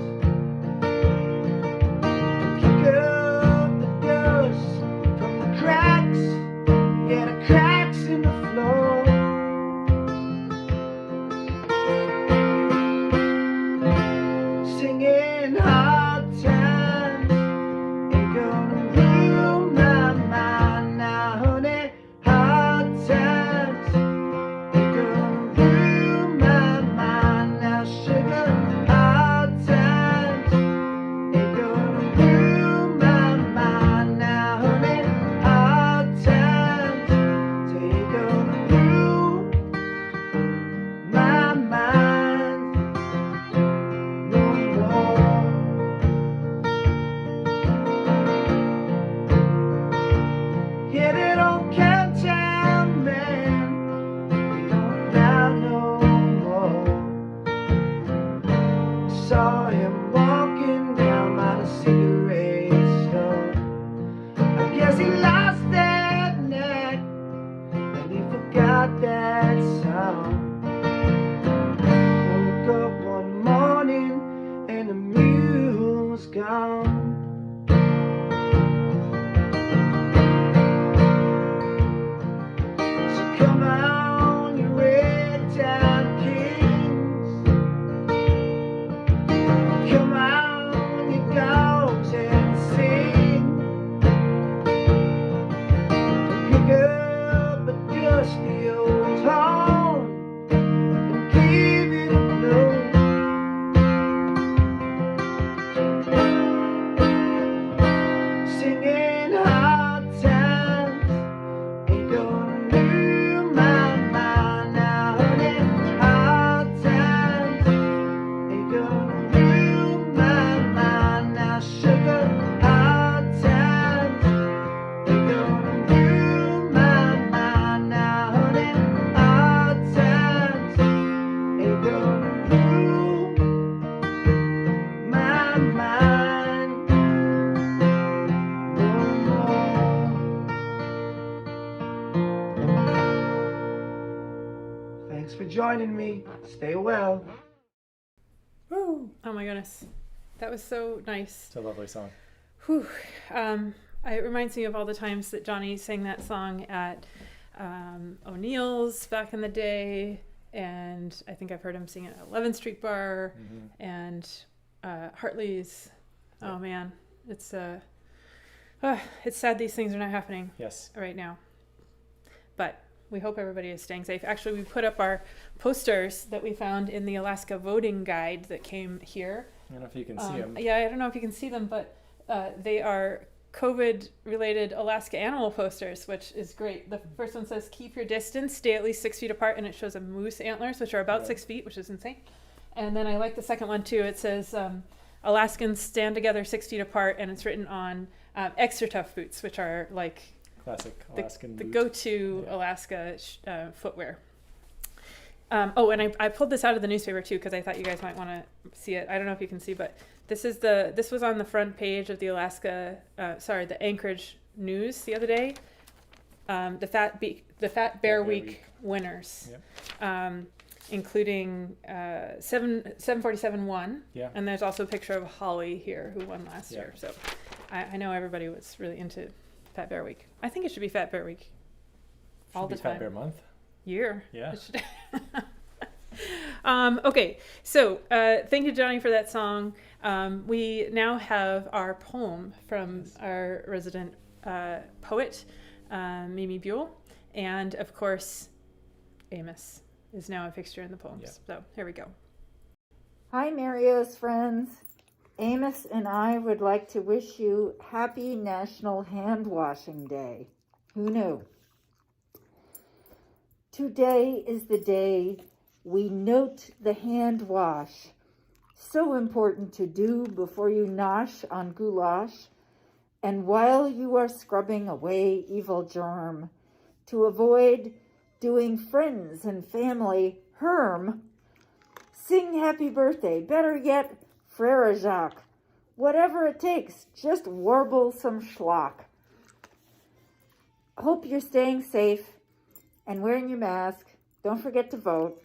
kick up the dust from the cracks, yeah, the cracks in the floor. Singing hard times ain't gonna ruin my mind now, honey. Hard times ain't gonna ruin my mind now, sugar. Hard times ain't gonna ruin my mind now, honey. Hard times ain't gonna ruin my mind no more. Yeah, that old cowtown man, he don't plow no more. Saw him walking down by the cigarette store. I guess he lost that knack and he forgot that song. Woke up one morning and the mule was gone. So come on, you red town kings, come on, you dogs, and sing. Pick up Thanks for joining me. Stay well. Woo. Oh my goodness. That was so nice. It's a lovely song. Whew. It reminds me of all the times that Johnny sang that song at O'Neill's back in the day, and I think I've heard him sing it at 11th Street Bar and Hartley's. Oh man, it's sad these things are not happening right now. But we hope everybody is staying safe. Actually, we put up our posters that we found in the Alaska voting guide that came here. I don't know if you can see them. Yeah, I don't know if you can see them, but they are COVID-related Alaska animal posters, which is great. The first one says, keep your distance, stay at least 6 feet apart, and it shows a moose antlers, which are about 6 feet, which is insane. And then I like the second one, too. It says, Alaskans stand together 6 feet apart, and it's written on extra tough boots, which are like classic Alaskan the boot. go-to Alaska footwear. And I pulled this out of the newspaper, too, because I thought you guys might want to see it. I don't know if you can see, but this was on the front page of the the Anchorage News the other day. The Fat Bear Week winners, including 747 won, and there's also a picture of Holly here who won last year. So I know everybody was really into Fat Bear Week. I think it should be Fat Bear Week all the time. Fat Bear Month. Year. Yeah. Okay, so thank you, Johnny, for that song. We now have our poem from our resident poet, Mimi Buell, and of course, Amos is now a fixture in the poems. So here we go. Hi, Mario's friends. Amos and I would like to wish you happy National Hand Washing Day. Who knew? Today is the day we note the hand wash. So important to do before you nosh on goulash, and while you are scrubbing away evil germ, to avoid doing friends and family harm. Sing happy birthday, better yet, Frere Jacques. Whatever it takes, just warble some schlock. Hope you're staying safe and wearing your mask. Don't forget to vote.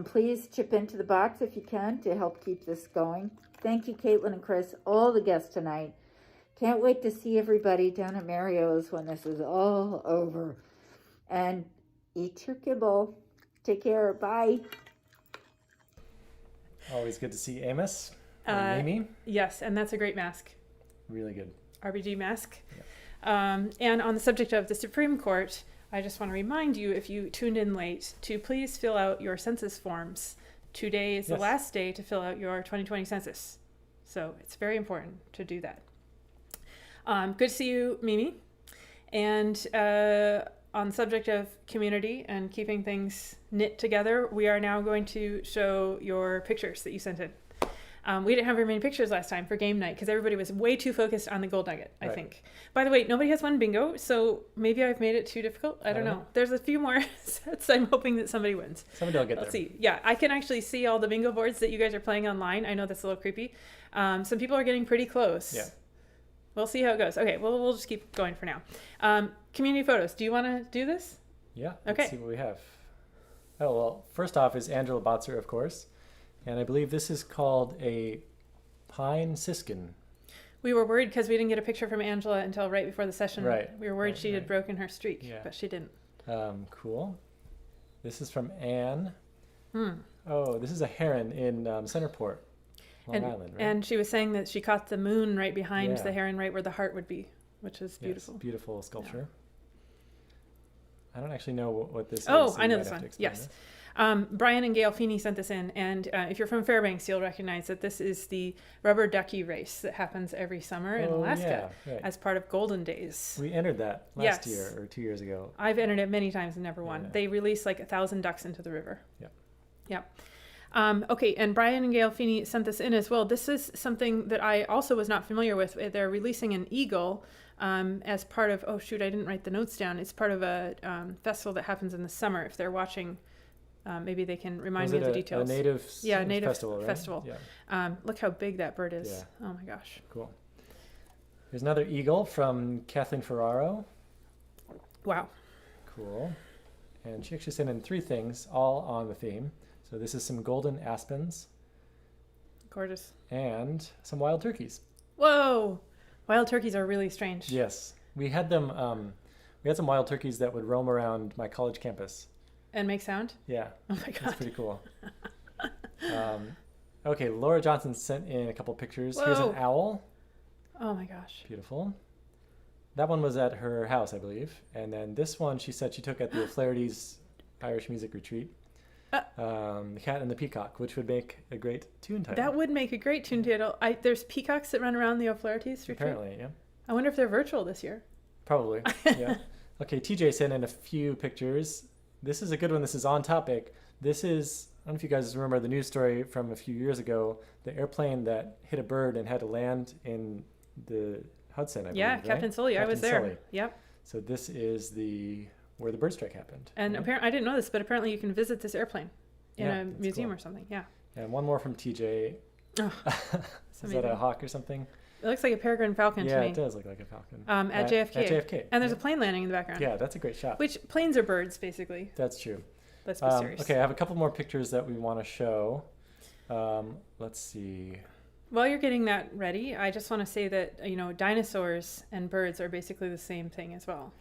Please chip into the box if you can to help keep this going. Thank you, Caitlin and Chris, all the guests tonight. Can't wait to see everybody down at Mario's when this is all over. And eat your kibble. Take care. Bye. Always good to see Amos and Mimi. Yes, and that's a great mask. Really good. RBG mask. Yeah. And on the subject of the Supreme Court, I just want to remind you, if you tuned in late, to please fill out your census forms. Today is the last day to fill out your 2020 census. So it's very important to do that. Good to see you, Mimi. And on the subject of community and keeping things knit together, we are now going to show your pictures that you sent in. We didn't have very many pictures last time for game night because everybody was way too focused on the gold nugget, I think. By the way, nobody has won bingo, so maybe I've made it too difficult. I don't know. There's a few more sets. I'm hoping that somebody wins. Somebody will get there. Let's see. Yeah, I can actually see all the bingo boards that you guys are playing online. I know that's a little creepy. Some people are getting pretty close. Yeah. We'll see how it goes. Okay, well, we'll just keep going for now. Community photos. Do you want to do this? Yeah. Okay. Let's see what we have. Oh, well, first off is Angela Botzer, of course. And I believe this is called a pine siskin. We were worried because we didn't get a picture from Angela until right before the session. Right. We were worried she had broken her streak, but she didn't. Cool. This is from Anne. Oh, this is a heron in Centerport, Long Island, right? And she was saying that she caught the moon right behind the heron, right where the heart would be, which is beautiful. Yes, beautiful sculpture. I don't actually know what this is. Oh, so I know this one. Yes. This. Brian and Gail Feeney sent this in, and if you're from Fairbanks, you'll recognize that this is the rubber ducky race that happens every summer in Alaska as part of Golden Days. We entered that last year or 2 years ago. I've entered it many times and never won. Yeah. They release like 1,000 ducks into the river. Yeah. Okay, and Brian and Gail Feeney sent this in as well. This is something that I also was not familiar with. They're releasing an eagle as part of, I didn't write the notes down. It's part of a festival that happens in the summer. If they're watching, maybe they can remind me of the details. A native festival, right? Festival. Yeah. Look how big that bird is. Yeah. Oh my gosh. Cool. Here's another eagle from Kathleen Ferraro. Wow. Cool. and she actually sent in 3 things, all on the theme. So this is some golden aspens. Gorgeous. And some wild turkeys. Whoa! Wild turkeys are really strange. Yes. We had them, we had some wild turkeys that would roam around my college campus. And make sound? Yeah. Oh my God. That's pretty cool. Okay, Laura Johnson sent in a couple pictures. Whoa. Here's an owl. Oh my gosh. Beautiful. That one was at her house, I believe. And then this one she said she took at the O'Flaherty's Irish Music Retreat. The Cat and the Peacock, which would make a great tune title. That would make a great tune title. There's peacocks that run around the O'Flaherty's retreat. Apparently, yeah. I wonder if they're virtual this year. Probably, yeah. Okay, TJ sent in a few pictures. This is a good one. This is on topic. This is, I don't know if you guys remember the news story from a few years ago, the airplane that hit a bird and had to land in the Hudson, I believe, Yeah, right? Captain Sully. I was there. Sully. Yep. So this is where the bird strike happened. And right? apparently, I didn't know this, but apparently you can visit this airplane in Yeah, a that's museum cool. or something. Yeah. And one more from TJ. Oh, Is that a hawk or something? It looks like a peregrine falcon to Yeah, me. it does look like a falcon. At JFK. At JFK. And there's a plane landing in the background. Yeah, that's a great shot. Which planes are birds, basically. That's true. Let's be serious. Okay, I have a couple more pictures that we want to show. Let's see. While you're getting that ready, I just want to say that, dinosaurs and birds are basically the same thing as well.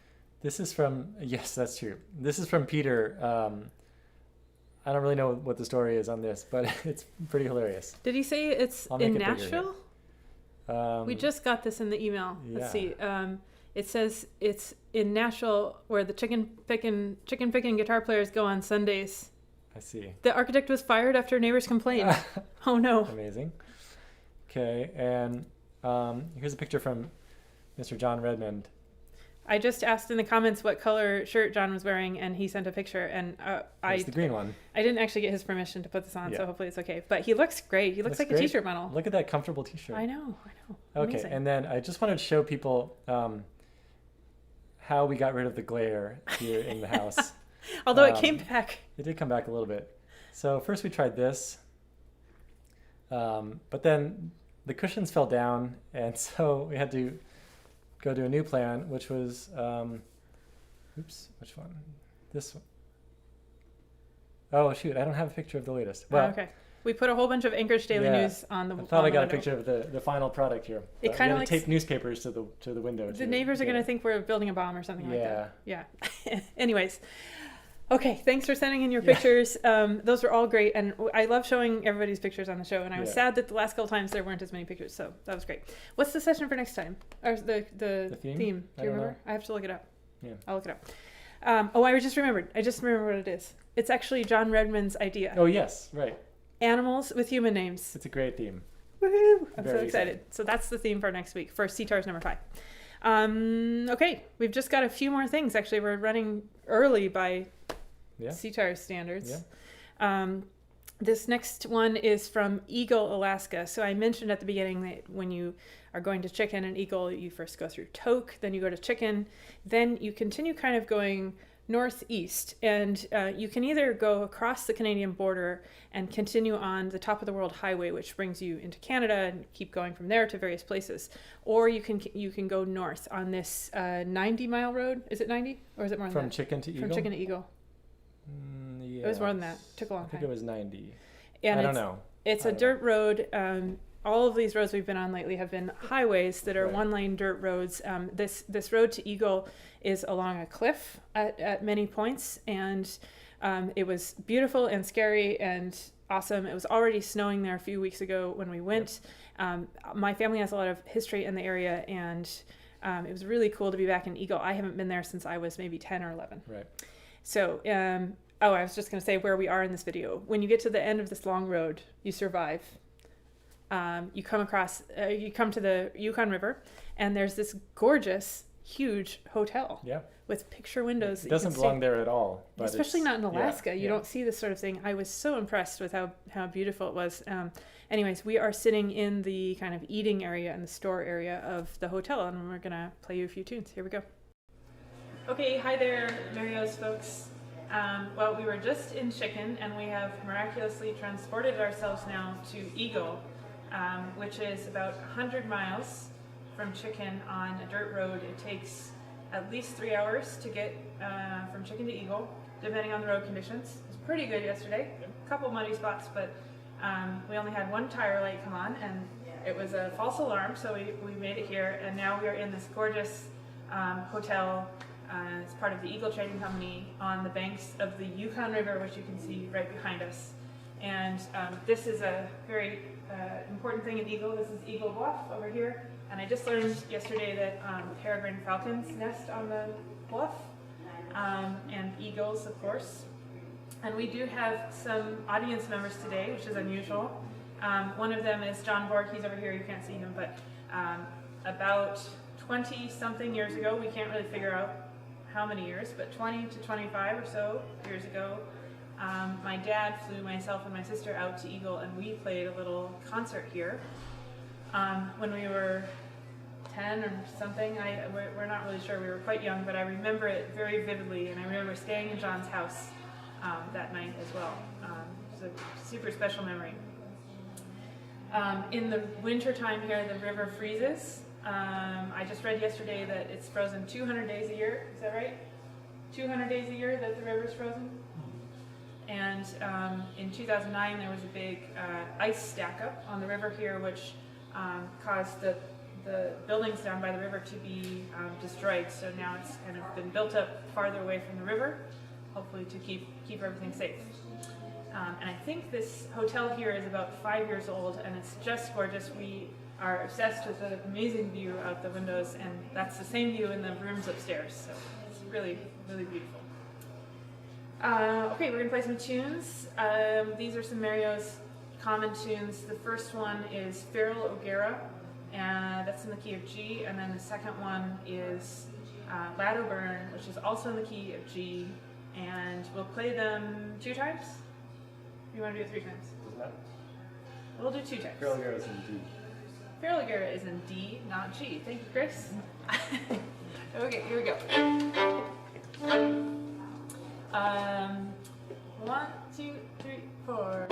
This is from, yes, that's true. This is from Peter. I don't really know what the story is on this, but it's pretty hilarious. Did he say it's in Nashville? We just got this in the email. Yeah. Let's see. It says it's in Nashville where the chicken picking guitar players go on Sundays. I see. The architect was fired after neighbors complained. Oh no. Amazing. Okay, and here's a picture from Mr. John Redmond. I just asked in the comments what color shirt John was wearing, and he sent a picture. And It's the green one. I didn't actually get his permission to put this on, Yeah. so hopefully it's okay. But he looks great. He looks like great. a t-shirt model. Look at that comfortable t-shirt. I know. Okay, Amazing. and then I just wanted to show people how we got rid of the glare here in the house. Although it came back. It did come back a little bit. So first we tried this, but then the cushions fell down, and so we had to go to a new plan, which was, oops, which one? This one. Oh shoot, I don't have a picture of the latest. Well, Okay. We put a whole bunch of Anchorage Daily News on the I thought on I the got window. a picture of the final product here. It But kinda we had to looks- tape newspapers to the window. The neighbors are going to think we're building a bomb or something like Yeah. that. Yeah. Anyways. Okay, thanks for sending in your pictures. Those were all great, and I love showing everybody's pictures on the show, and I was sad that the last couple times there weren't as many pictures, so that was great. What's the session for next time? Or the theme? Do you I don't remember? know. I have to look it up. Yeah. I'll look it up. I just remembered what it is. It's actually John Redmond's idea. Oh yes, right. Animals with human names. It's a great theme. Woohoo! I'm so Very excited. So that's the theme for next week for CTARS number 5. Okay, we've just got a few more things. Actually, we're running early by CTARS standards. Yeah. This next one is from Eagle, Alaska. So I mentioned at the beginning that when you are going to Chicken and Eagle, you first go through Tok, then you go to Chicken, then you continue kind of going northeast, and you can either go across the Canadian border and continue on the top of the world highway, which brings you into Canada, and keep going from there to various places, or you can go north on this 90-mile road. Is it 90, or is it more than that? From Chicken to Eagle? From Chicken to Eagle. Yeah. It was more than that. Took a long time. I think it was 90. And I don't know. It's a dirt road. All of these roads we've been on lately have been highways that are one-lane dirt roads. This road to Eagle is along a cliff at many points, and it was beautiful and scary and awesome. It was already snowing there a few weeks ago when we went. My family has a lot of history in the area, and it was really cool to be back in Eagle. I haven't been there since I was maybe 10 or 11. Right. So, I was just going to say where we are in this video. When you get to the end of this long road, you survive. You come to the Yukon River, and there's this gorgeous, huge hotel with picture windows. It doesn't belong there at all. But especially not in Alaska. You yeah. don't see this sort of thing. I was so impressed with how beautiful it was. Anyways, we are sitting in the kind of eating area and the store area of the hotel, and we're going to play you a few tunes. Here we go. Okay, hi there, Mario's folks. Well, we were just in Chicken, and we have miraculously transported ourselves now to Eagle, which is about 100 miles from Chicken on a dirt road. It takes at least 3 hours to get from Chicken to Eagle. depending on the road conditions. It was pretty good yesterday. A couple muddy spots, but we only had one tire light come on, and it was a false alarm, so we made it here, and now we are in this gorgeous hotel. It's part of the Eagle Trading Company on the banks of the Yukon River, which you can see right behind us. And this is a very important thing in Eagle. This is Eagle Bluff over here. And I just learned yesterday that peregrine falcons nest on the bluff, and eagles, of course. And we do have some audience members today, which is unusual. One of them is John Borg. He's over here. You can't see him, but about 20-something years ago, we can't really figure out how many years, but 20 to 25 or so years ago, my dad flew myself and my sister out to Eagle, and we played a little concert here. When we were 10 or something, we're not really sure, we were quite young, but I remember it very vividly, and I remember staying in John's house that night as well. It's a super special memory. In the winter time here, the river freezes. I just read yesterday that it's frozen 200 days a year. Is that right? 200 days a year that the river's frozen? And in 2009, there was a big ice stack up on the river here, which caused the buildings down by the river to be destroyed. So now it's kind of been built up farther away from the river, hopefully to keep everything safe. And I think this hotel here is about 5 years old, and it's just gorgeous. We are obsessed with the amazing view out the windows, and that's the same view in the rooms upstairs. So it's really, really beautiful. Okay, we're gonna play some tunes. These are some Mario's common tunes. The first one is Farrell O Gara, and that's in the key of G, and then the second one is O Beirne, which is also in the key of G, and we'll play them 2 times. You want to do it 3 times? We'll do 2 times. Farrell O Gara is in D. Farrell O Gara is in D, not G. Thank you, Chris. Okay, here we go. 1, 2, 3, 4.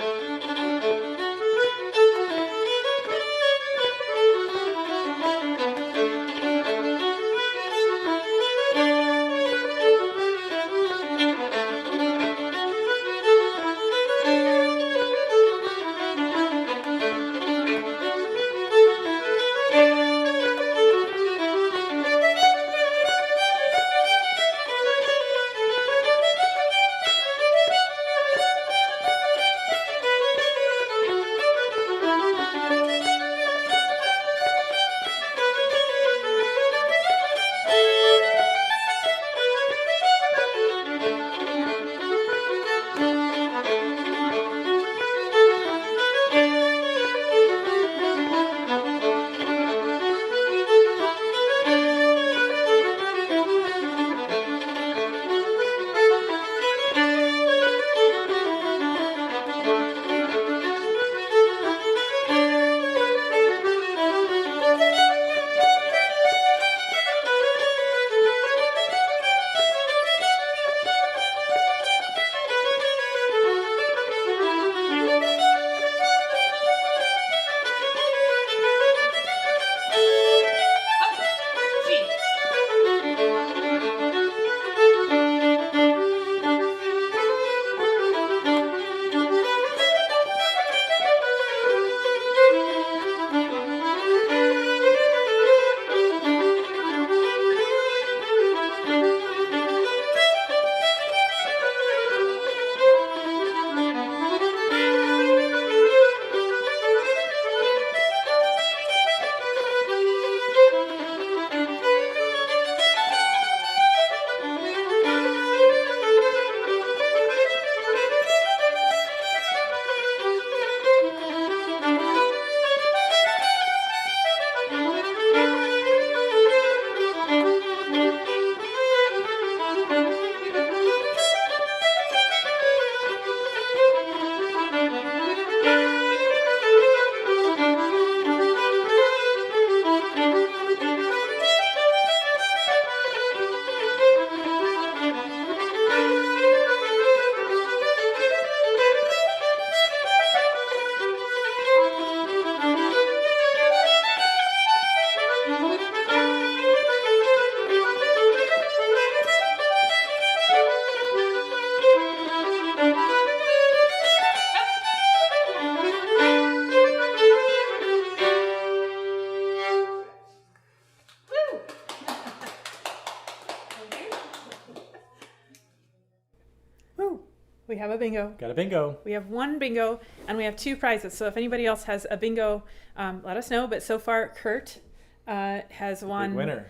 We have a bingo. Got a bingo. We have one bingo, and we have 2 prizes. So if anybody else has a bingo, let us know. But so far, Kurt has won. Big winner.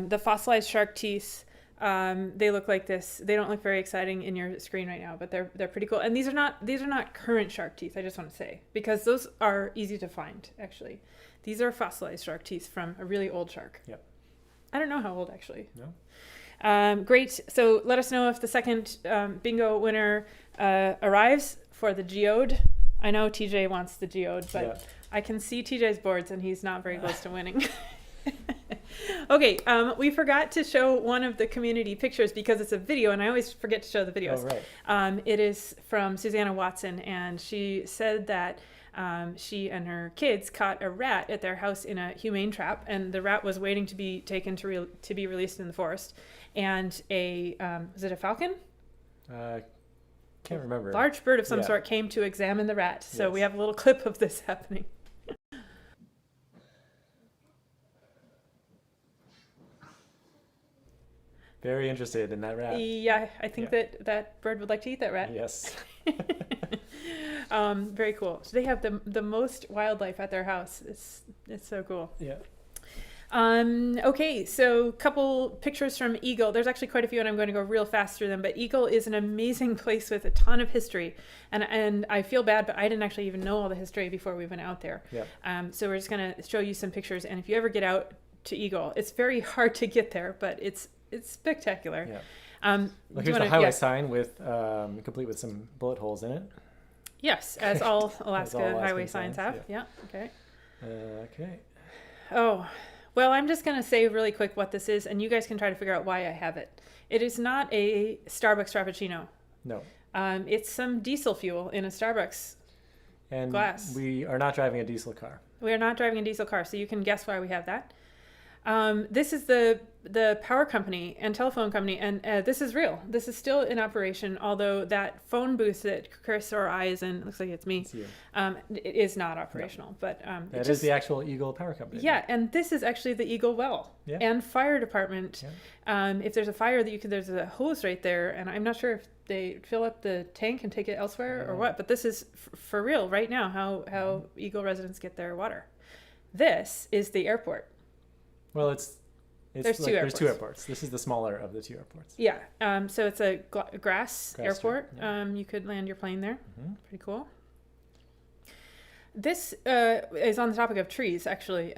The fossilized shark teeth. They look like this. They don't look very exciting in your screen right now, but they're pretty cool. And these are not current shark teeth. I just want to say, because those are easy to find. Actually, these are fossilized shark teeth from a really old shark. Yep. I don't know how old actually. No. Great. So let us know if the second bingo winner arrives for the geode. I know TJ wants the geode, but I can see TJ's boards and he's not very close to winning. Okay, we forgot to show one of the community pictures because it's a video, and I always forget to show the videos. Oh, right. It is from Susanna Watson, and she said that she and her kids caught a rat at their house in a humane trap, and the rat was waiting to be taken to be released in the forest. And was it a falcon? Can't remember. Large bird of some sort came to examine the rat. So we have a little clip of this happening. Very interested in that rat. Yeah, I think that bird would like to eat that rat. Yes. Very cool. So they have the most wildlife at their house. It's so cool. Yeah. Okay, so couple pictures from Eagle. There's actually quite a few, and I'm going to go real fast through them. But Eagle is an amazing place with a ton of history, and I feel bad, but I didn't actually even know all the history before we went out there. Yeah. So we're just going to show you some pictures, and if you ever get out to Eagle, it's very hard to get there, but it's spectacular. Yeah. Well, here's the highway sign with complete with some bullet holes in it. Yes, as all Alaska highway signs have. Yeah. Okay. Okay. Oh, well, I'm just going to say really quick what this is, and you guys can try to figure out why I have it. It is not a Starbucks Frappuccino. No. It's some diesel fuel in a Starbucks glass. We are not driving a diesel car. We are not driving a diesel car, so you can guess why we have that. This is the power company and telephone company, and this is real. This is still in operation, although that phone booth that Chris or I is in, looks like it's me, it is not operational. No. But that is the actual Eagle Power Company. Yeah, and this is actually the Eagle Well and fire department. Yeah. If there's a fire, there's a hose right there, and I'm not sure if they fill up the tank and take it elsewhere or what, but this is for real right now, how Eagle residents get their water. This is the airport. Well, there's two airports. This is the smaller of the 2 airports. Yeah. So it's a grass airport. Yeah. You could land your plane there. Mm-hmm. Pretty cool. This is on the topic of trees, actually.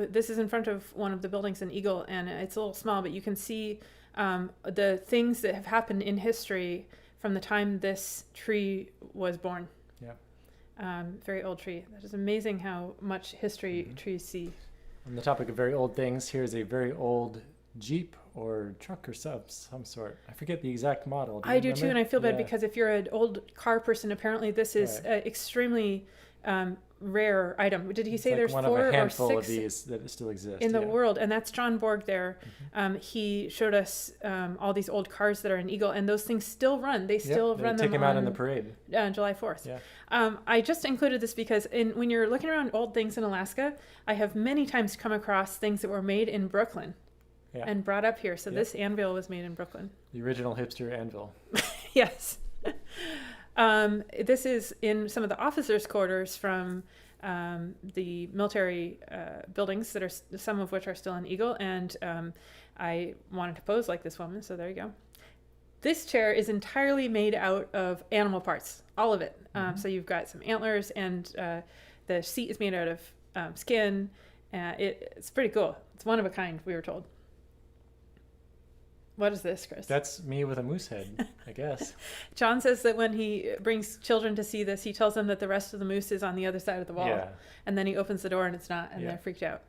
This is in front of one of the buildings in Eagle, and it's a little small, but you can see the things that have happened in history from the time this tree was born. Yeah. Very old tree. That is amazing how much history trees see. On the topic of very old things, here's a very old Jeep or truck or some sort. I forget the exact model. I do too, and I feel bad because if you're an old car person, apparently this is an extremely rare item. Did he say there's 4 or 6 one of a handful of these that still exist in the world? And that's John Borg there. Mm-hmm. He showed us all these old cars that are in Eagle, and those things still run. They still run them. Take them out in the parade. July 4th. Yeah. I just included this because when you're looking around old things in Alaska, I have many times come across things that were made in Brooklyn and brought up here. So this anvil was made in Brooklyn. The original hipster anvil. Yes. This is in some of the officers' quarters from the military buildings that are some of which are still in Eagle, and I wanted to pose like this woman, so there you go. This chair is entirely made out of animal parts, all of it. So you've got some antlers, and the seat is made out of skin. It's pretty cool. It's one of a kind, we were told. What is this, Chris? That's me with a moose head, I guess. John says that when he brings children to see this, he tells them that the rest of the moose is on the other side of the wall. Yeah. And then he opens the door and it's not, and they're freaked out.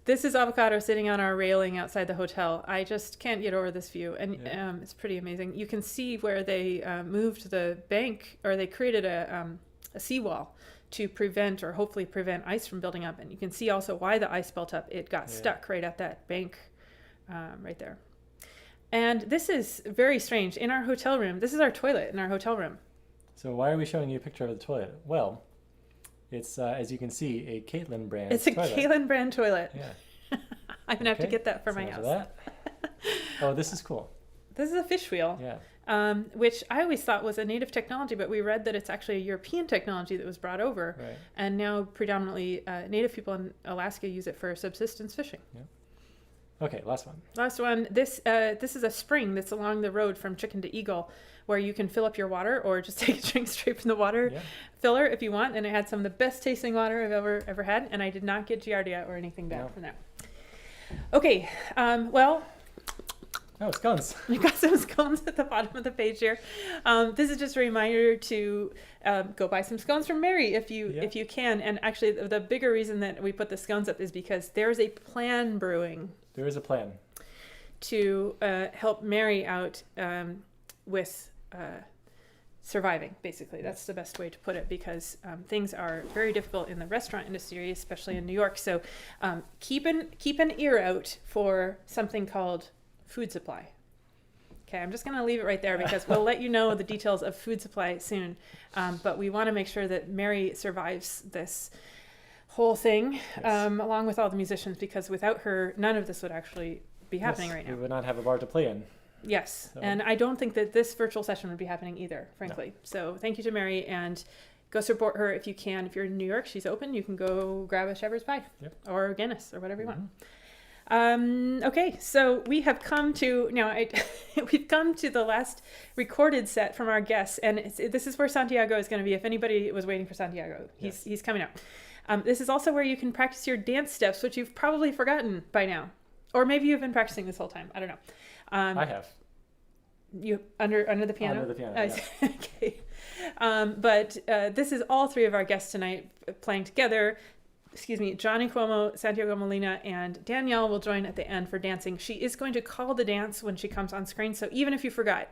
This is Avocado sitting on our railing outside the hotel. I just can't get over this view, and it's pretty amazing. You can see where they moved the bank, or they created a seawall to prevent, or hopefully prevent, ice from building up. And you can see also why the ice built up. It got stuck right at that bank. Right there. And this is very strange. In our hotel room, this is our toilet in our hotel room. So why are we showing you a picture of the toilet? Well, it's, as you can see, a Caitlin brand It's a toilet. Caitlin brand toilet. Yeah. I'm going to have to get that for my house. Oh, this is cool. This is a fish wheel. Yeah. which I always thought was a native technology, but we read that it's actually a European technology that was brought over. Right. And now predominantly native people in Alaska use it for subsistence fishing. Yeah. Okay, last one. Last one. This is a spring that's along the road from Chicken to Eagle, where you can fill up your water or just take a drink straight from the water filler if you want. And it had some of the best tasting water I've ever had, and I did not get Giardia or anything bad from that. Okay, well. Oh, scones. We got some scones at the bottom of the page here. This is just a reminder to go buy some scones from Mary if you can. And actually, the bigger reason that we put the scones up is because there's a plan brewing. There is a plan to help Mary out with surviving. Basically, that's the best way to put it, because things are very difficult in the restaurant industry, especially in New York. So keep an ear out for something called food supply. Okay, I'm just going to leave it right there because we'll let you know the details of food supply soon. But we want to make sure that Mary survives this whole thing, along with all the musicians, because without her, none of this would actually be happening right now. We would not have a bar to play in. Yes, so. And I don't think that this virtual session would be happening either, frankly. No. So thank you to Mary, and go support her if you can. If you're in New York, she's open. You can go grab a shepherd's pie or Guinness or whatever you want. Okay, so we have come to we've come to the last recorded set from our guests, and this is where Santiago is going to be. If anybody was waiting for Santiago, he's coming out. This is also where you can practice your dance steps, which you've probably forgotten by now, or maybe you've been practicing this whole time. I don't know. I have. You under the piano? Under the piano. Yeah. Okay. But this is all three of our guests tonight playing together. Excuse me, Johnny Cuomo, Santiago Molina, and Danielle will join at the end for dancing. She is going to call the dance when she comes on screen, so even if you forgot,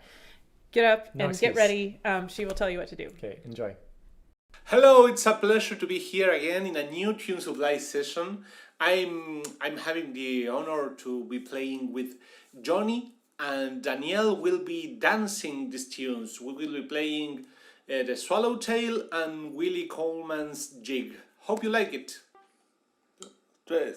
get up and get ready. She will tell you what to do. Okay, enjoy. Hello, it's a pleasure to be here again in a new Tune Supply session. I'm having the honor to be playing with Johnny, and Danielle will be dancing these tunes. We will be playing the Swallowtail and Willie Coleman's Jig. Hope you like it. 3,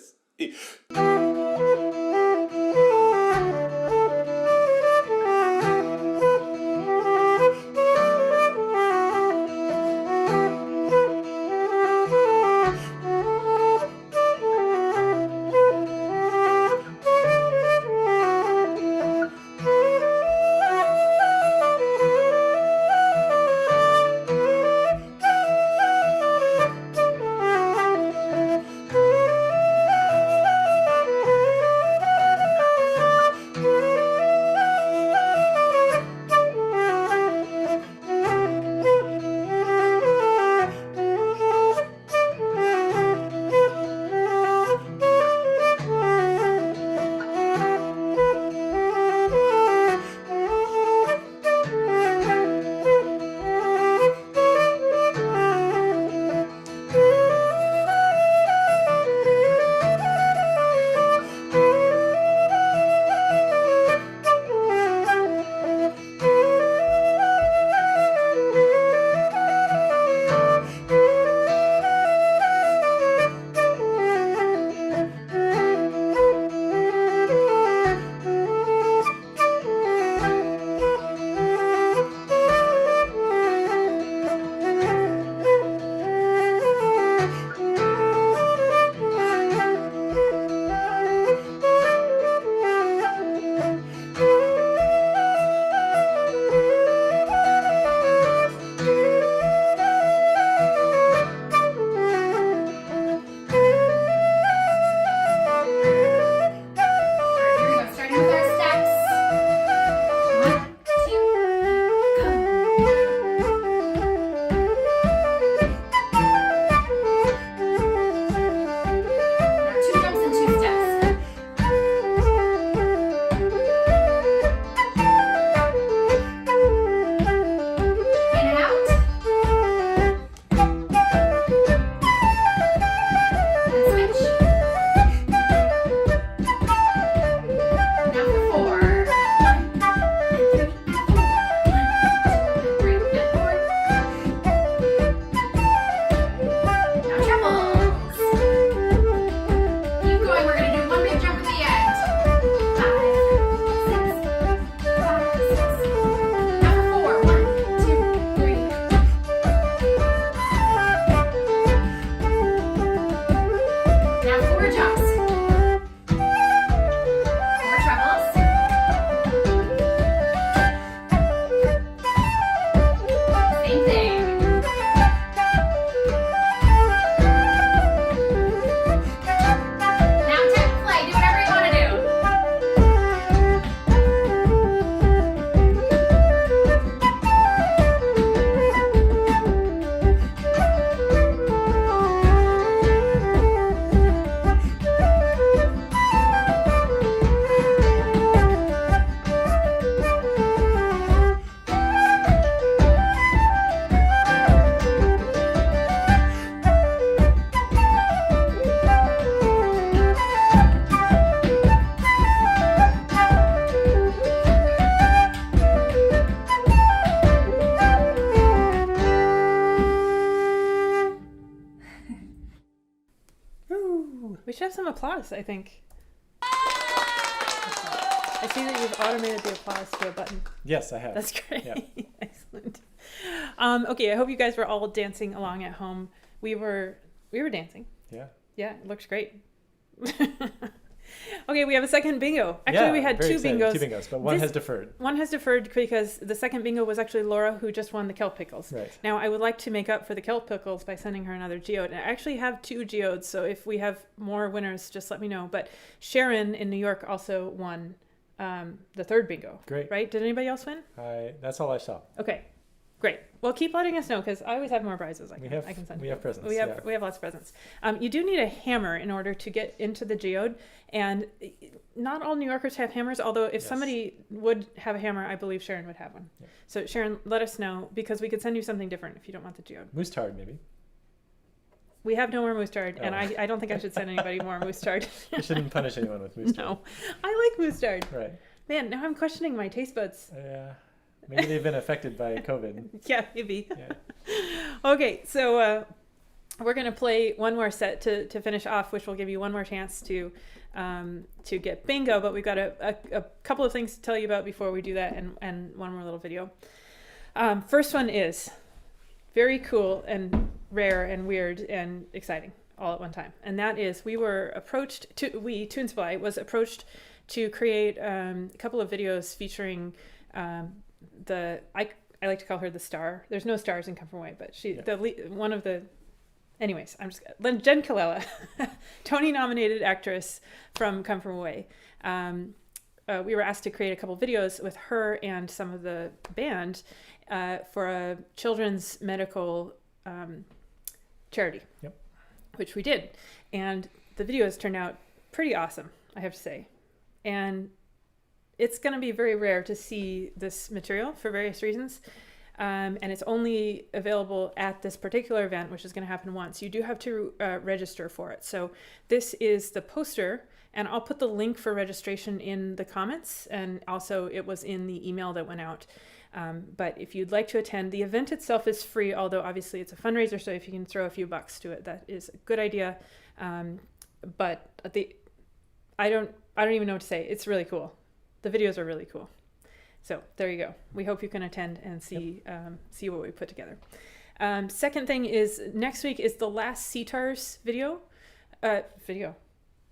should have some applause, I think. I see that you've automated the applause to a button. Yes, I have. That's great. Yeah. Excellent. Okay, I hope you guys were all dancing along at home. We were dancing. Yeah. Yeah, it looks great. Okay, we have a second bingo. Actually, we had two bingos. Two bingos, but one has deferred. One has deferred because the second bingo was actually Laura, who just won the kelp pickles. Right. Now, I would like to make up for the kelp pickles by sending her another geode. And I actually have 2 geodes, so if we have more winners, just let me know. But Sharon in New York also won the third bingo. Great. Right? Did anybody else win? That's all I saw. Okay. Great. Well, keep letting us know because I always have more prizes I can send. We have presents. We have lots of presents. You do need a hammer in order to get into the geode, and not all New Yorkers have hammers. Although if somebody would have a hammer, I believe Sharon would have one. Yeah. So Sharon, let us know because we could send you something different if you don't want the geode. Mousse-tard, maybe. We have no more mousse-tard, and I don't think I should send anybody more mousse-tard. You shouldn't punish anyone with mousse-tard. No, I like mousse-tard. Right. Man, now I'm questioning my taste buds. Yeah. Maybe they've been affected by COVID. Yeah, maybe. Yeah. Okay, so we're going to play one more set to finish off, which will give you one more chance to get bingo. But we've got a couple of things to tell you about before we do that, and one more little video. First one is very cool and rare and weird and exciting all at one time. And that is Toon Supply was approached to create a couple of videos featuring I like to call her the star. There's no stars in Come From Away, but one of the. Anyways, Jen Colella, Tony-nominated actress from Come From Away. We were asked to create a couple videos with her and some of the band for a children's medical charity. Yep. Which we did, and the videos turned out pretty awesome, I have to say, and it's going to be very rare to see this material for various reasons. And it's only available at this particular event, which is going to happen once. You do have to register for it. So this is the poster, and I'll put the link for registration in the comments. And also it was in the email that went out. But if you'd like to attend, the event itself is free, although obviously it's a fundraiser. So if you can throw a few bucks to it, that is a good idea. But I don't even know what to say. It's really cool. The videos are really cool. So there you go. We hope you can attend and see what we put together. Second thing is next week is the last CTARS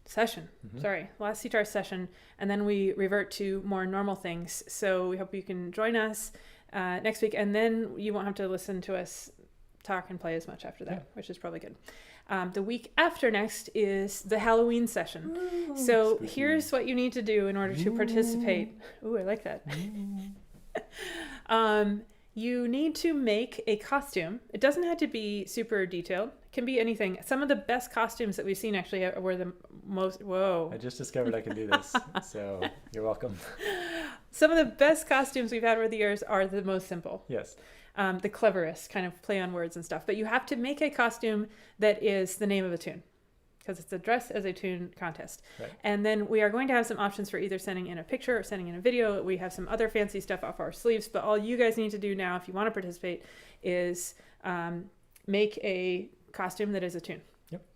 session. Mm-hmm. Sorry, last CTARS session, and then we revert to more normal things. So we hope you can join us next week, and then you won't have to listen to us talk and play as much after that, which is probably good. The week after next is the Halloween session. Ooh, so spooky. Here's what you need to do in order to participate. Ooh, I like that. You need to make a costume. It doesn't have to be super detailed. It can be anything. Some of the best costumes that we've seen actually were the most... Whoa. I just discovered I can do this, so you're welcome. Some of the best costumes we've had over the years are the most simple. Yes. The cleverest, kind of play on words and stuff. But you have to make a costume that is the name of a tune, because it's a dress as a tune contest. Right. And then we are going to have some options for either sending in a picture or sending in a video. We have some other fancy stuff off our sleeves, but all you guys need to do now, if you want to participate, is make a costume that is a tune. Yep.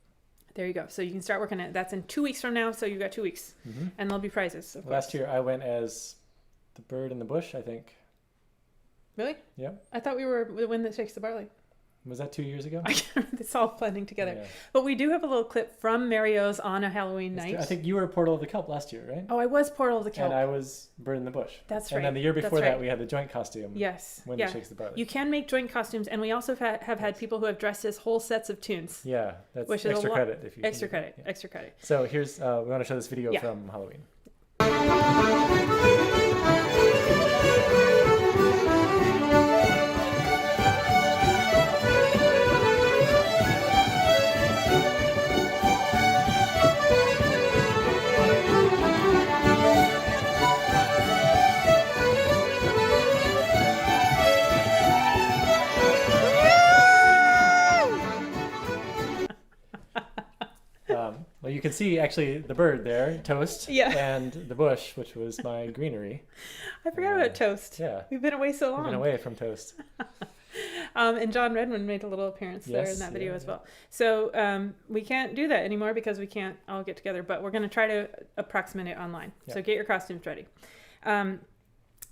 There you go. So you can start working on it. That's in 2 weeks from now, so you've got 2 weeks. Mm-hmm. And there'll be prizes, of course. Last year I went as the bird in the bush, I think. Really? Yeah. I thought we were the wind that shakes the barley. Was that 2 years ago? It's all blending together. Yeah. But we do have a little clip from Mario's on a Halloween night. I think you were Porthole of the Kelp last year, right? Oh, I was Porthole of the Kelp. And I was Bird in the Bush. That's right. And then the year before that, we had the joint costume. Yes. Wind that shakes the barley. You can make joint costumes, and we also have had people who have dressed as whole sets of tunes. Yeah, that's extra credit. If you extra credit. Yeah. Extra credit. So here's, we want to show this video from Halloween. Well, you can see actually the bird there, Toast, and the bush, which was my greenery. I forgot about Toast. Yeah. We've been away so long. We've been away from Toast. And John Redmond made a little appearance there in that video as well. So we can't do that anymore because we can't all get together, but we're going to try to approximate it online. So get your costumes ready.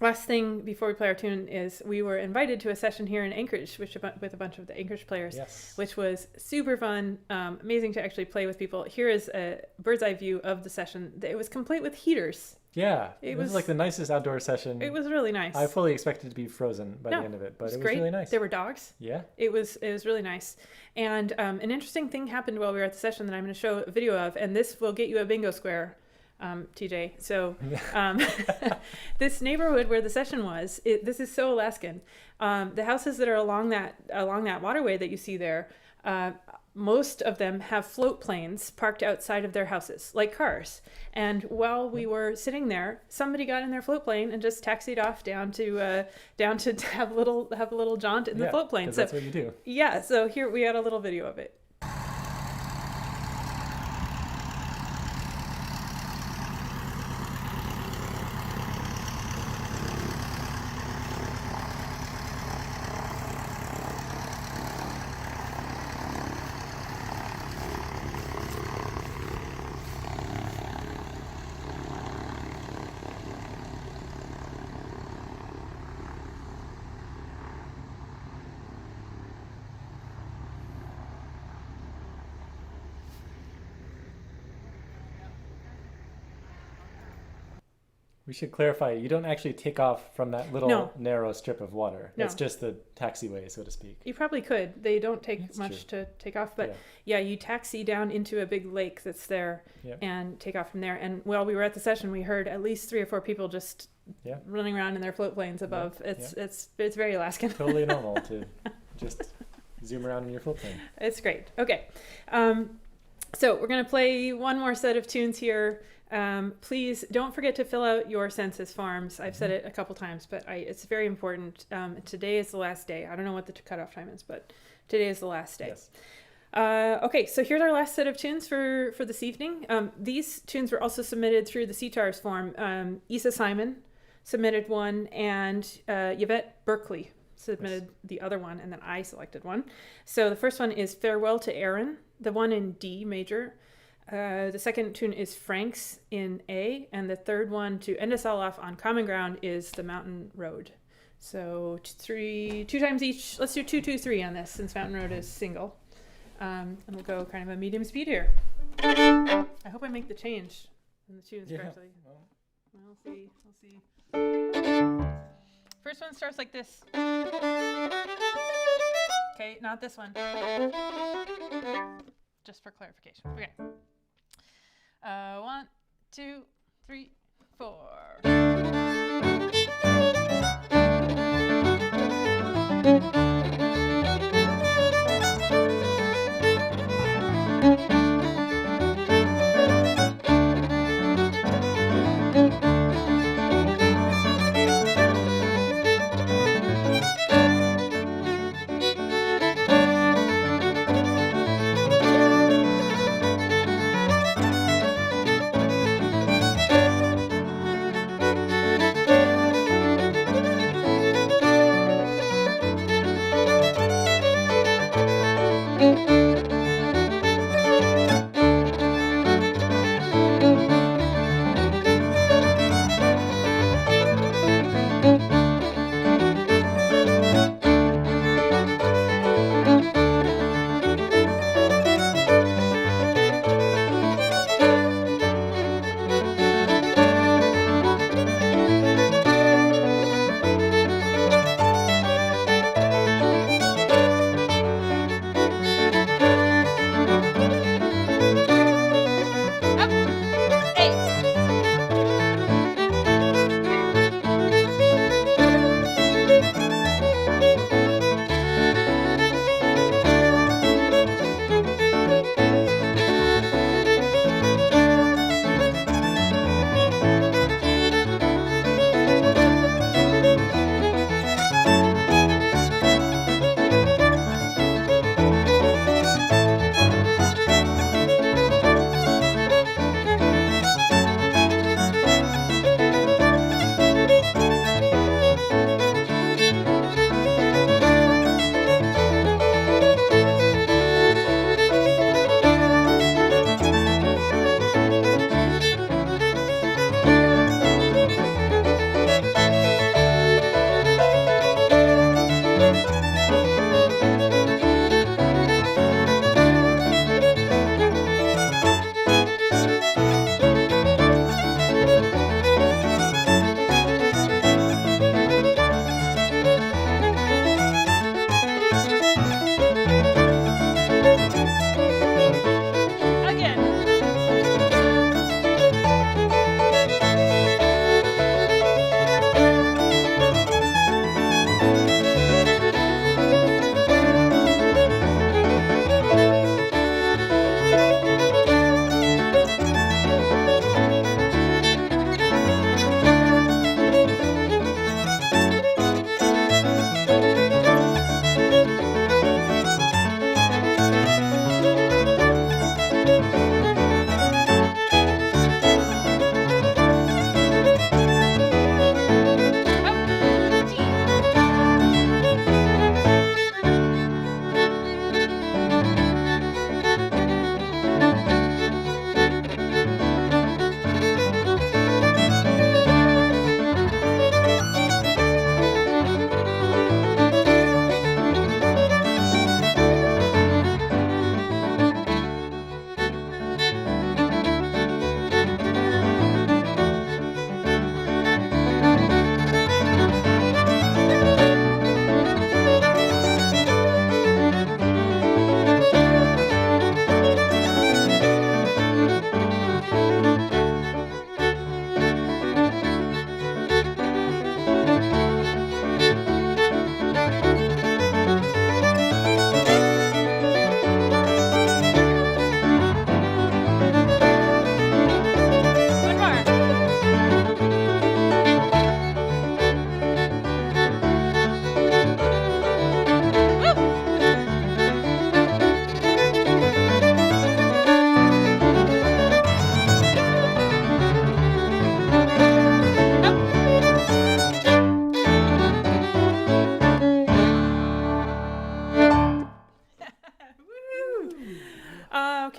Last thing before we play our tune is we were invited to a session here in Anchorage with a bunch of the Anchorage players, which was super fun, amazing to actually play with people. Here is a bird's eye view of the session. It was complete with heaters. Yeah, it was like the nicest outdoor session. It was really nice. I fully expected to be frozen by the end of it, but it was really nice. There were dogs. Yeah. It was really nice. And an interesting thing happened while we were at the session that I'm going to show a video of, and this will get you a bingo square, TJ. So this neighborhood where the session was, this is so Alaskan. The houses that are along that waterway that you see there, most of them have float planes parked outside of their houses, like cars. And while we were sitting there, somebody got in their float plane and just taxied off down to have a little jaunt in the float plane. So that's what you do. Yeah. So here we had a little video of it. We should clarify, you don't actually take off from that little narrow strip of water. No. It's just the taxiway, so to speak. You probably could. They don't take much to take off, but you taxi down into a big lake that's there and take off from there. And while we were at the session, we heard at least 3 or 4 people just running around in their float planes above. It's very Alaskan. Totally normal to just zoom around in your float plane. It's great. Okay. So we're going to play one more set of tunes here. Please don't forget to fill out your census forms. I've said it a couple times, but it's very important. Today is the last day. I don't know what the cutoff time is, but today is the last day. Yes. Okay, so here's our last set of tunes for this evening. These tunes were also submitted through the CTARS form. Isa Simon submitted one, and Yvette Berkeley submitted the other one, and then I selected one. So the first one is Farewell to Erin, the one in D major. The second tune is Frank's in A, and the third one to end us all off on common ground is The Mountain Road. So 2 times each. Let's do 2, 2, 3 on this since Mountain Road is single. And we'll go kind of a medium speed here. I hope I make the change in the tunes correctly. We'll see. First one starts like this. Okay, not this one. Just for clarification. Okay. 1, 2, 3, 4.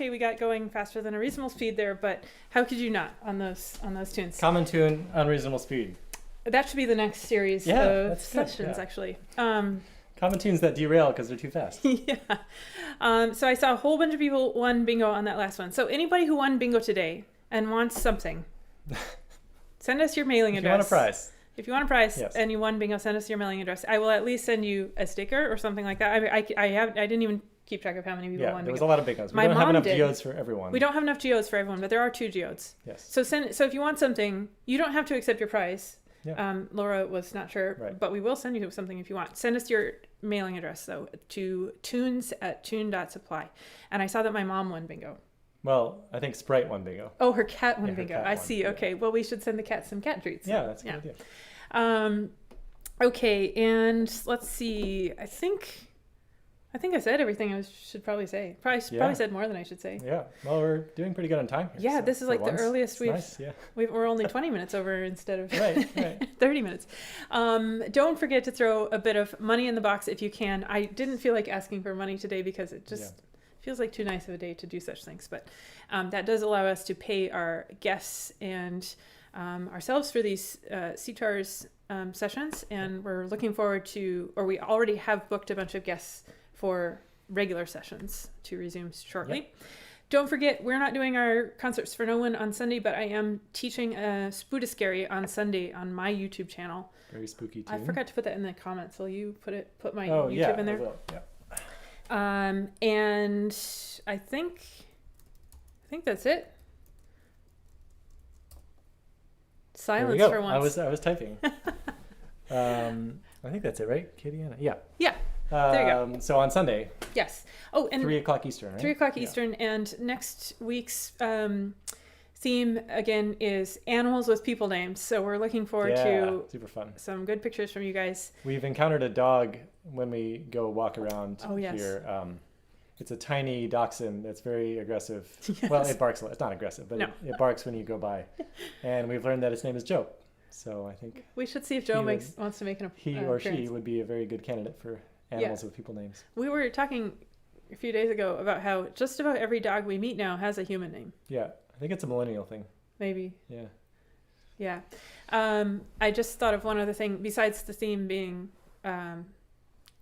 okay, we got going faster than a reasonable speed there, but how could you not on those tunes? Common tune, unreasonable speed. That should be the next series of sessions, actually. Common tunes that derail because they're too fast. Yeah. So I saw a whole bunch of people won bingo on that last one. So anybody who won bingo today and wants something, send us your mailing address. If you want a prize. If you want a prize and you won bingo, send us your mailing address. I will at least send you a sticker or something like that. I didn't even keep track of how many people won bingo. There was a lot of bingos. We don't have enough geodes for everyone. We don't have enough geodes for everyone, but there are 2 geodes. Yes. So if you want something, you don't have to accept your prize. Yeah. Laura was not sure, but we will send you something if you want. Send us your mailing address, though, to tunes@tune.supply. And I saw that my mom won bingo. Well, I think Sprite won bingo. Oh, her cat won bingo. I see. Okay. Well, we should send the cat some cat treats. Yeah, that's a good idea. Okay, and let's see. I think I said everything I should probably say. Probably said more than I should say. Yeah. Well, we're doing pretty good on time here. Yeah, so this is like the earliest we're only 20 minutes over instead of 30 minutes. Don't forget to throw a bit of money in the box if you can. I didn't feel like asking for money today because it just feels like too nice of a day to do such things. But that does allow us to pay our guests and ourselves for these CTARS sessions. And we're looking forward to, or we already have booked a bunch of guests for regular sessions to resume shortly. Yep. Don't forget, we're not doing our Concerts for No One on Sunday, but I am teaching a Spoodiscary on Sunday on my YouTube channel. Very spooky too. I forgot to put that in the comments. Will you put my YouTube in there? I will. Yeah. And I think that's it. Silence for once. I was typing. I think that's it, right, Katie? Yeah. Yeah. There you go. So on Sunday. Yes. Oh, and 3:00 Eastern, right? 3:00 Eastern, and next week's theme again is animals with people names. So we're looking forward to super fun. Some good pictures from you guys. We've encountered a dog when we go walk around yes. here. It's a tiny dachshund that's very aggressive. Yes. Well, it barks a lot. It's not aggressive, but it barks when you go by. And we've learned that its name is Joe. So I think we should see if Joe wants to make an appearance. He or she would be a very good candidate for animals with people names. We were talking a few days ago about how just about every dog we meet now has a human name. Yeah, I think it's a millennial thing. Maybe. Yeah. Yeah. I just thought of one other thing besides the theme being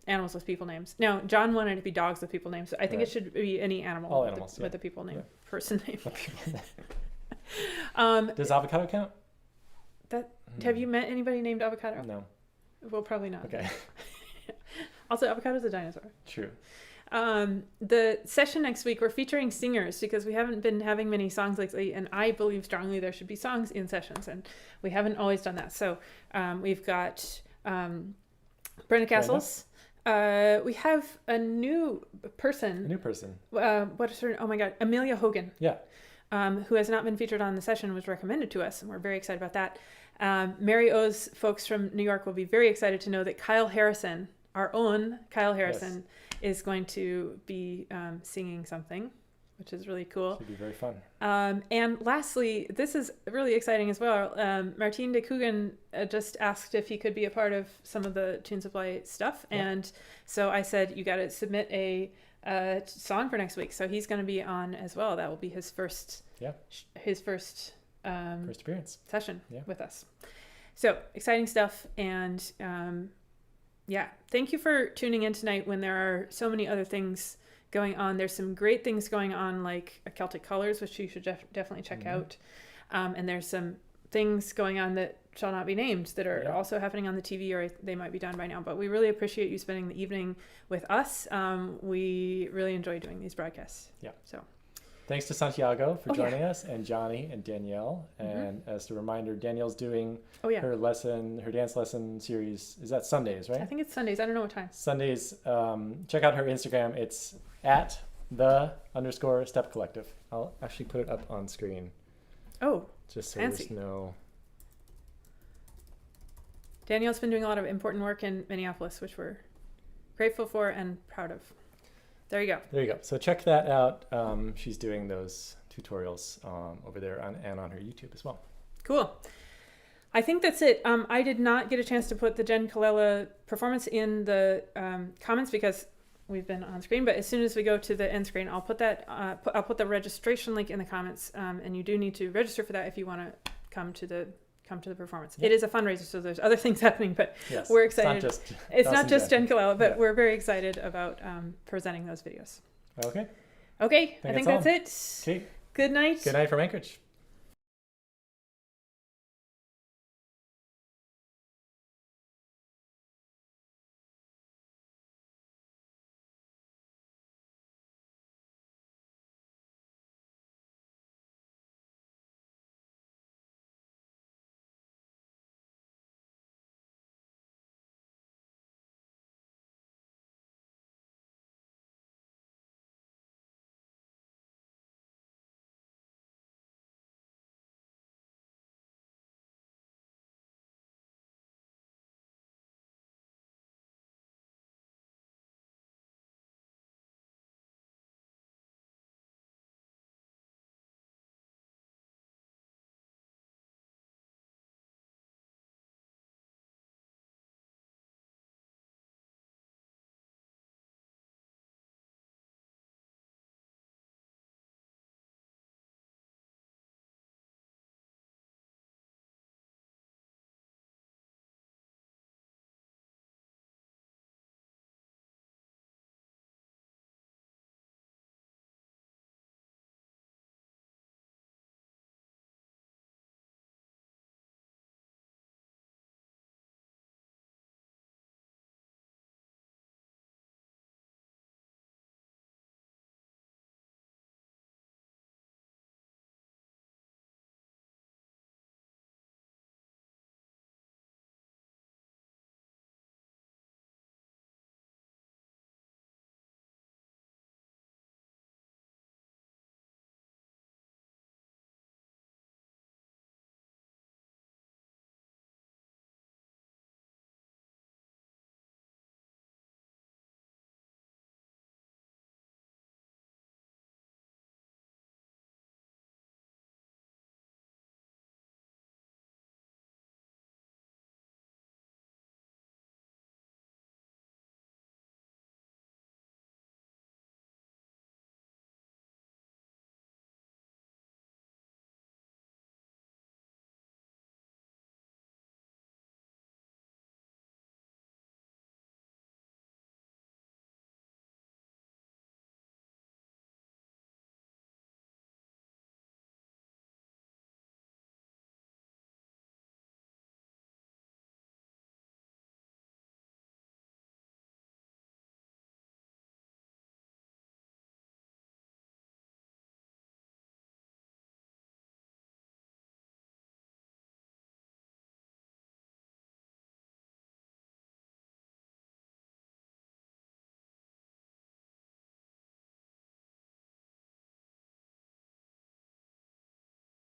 animals with people names. Now, John wanted it to be dogs with people names. I think it should be any animal. All animals, with a people name, person name. Does avocado count? Have you met anybody named Avocado? No. Well, probably not. Okay. Also, avocado's a dinosaur. True. The session next week, we're featuring singers because we haven't been having many songs lately, and I believe strongly there should be songs in sessions, and we haven't always done that. So we've got Brenda Castles. We have a new person. What is her? Oh my God, Amelia Hogan. Yeah. Who has not been featured on the session, was recommended to us, and we're very excited about that. Mary O's folks from New York will be very excited to know that Kyle Harrison, our own Kyle Harrison, is going to be singing something, which is really cool. Should be very fun. And lastly, this is really exciting as well. Martin de Coogan just asked if he could be a part of some of the Tune Supply stuff, and so I said, you got to submit a song for next week. So he's going to be on as well. That will be his first appearance session with us. So exciting stuff. And thank you for tuning in tonight when there are so many other things going on. There's some great things going on, like Celtic Colors, which you should definitely check out. And there's some things going on that shall not be named that are also happening on the TV, or they might be done by now. But we really appreciate you spending the evening with us. We really enjoy doing these broadcasts. Yeah. So thanks to Santiago for joining us, and Johnny and Danielle. And as a reminder, Danielle's doing her dance lesson series. Is that Sundays, right? I think it's Sundays. I don't know what time. Sundays. Check out her Instagram. It's @the_step collective. I'll actually put it up on screen. Oh, just so fancy. There's no. Danielle's been doing a lot of important work in Minneapolis, which we're grateful for and proud of. There you go. There you go. So check that out. She's doing those tutorials over there and on her YouTube as well. Cool. I think that's it. I did not get a chance to put the Jen Colella performance in the comments because on screen. But as soon as we go to the end screen, I'll put that I'll put the registration link in the comments, and you do need to register for that if you want to come to the performance. Yep. It is a fundraiser, so there's other things happening, but we're excited. It's not just Jen Kalala, but we're very excited about presenting those videos. Okay. I think that's it. Okay. Good night. Good night from Anchorage.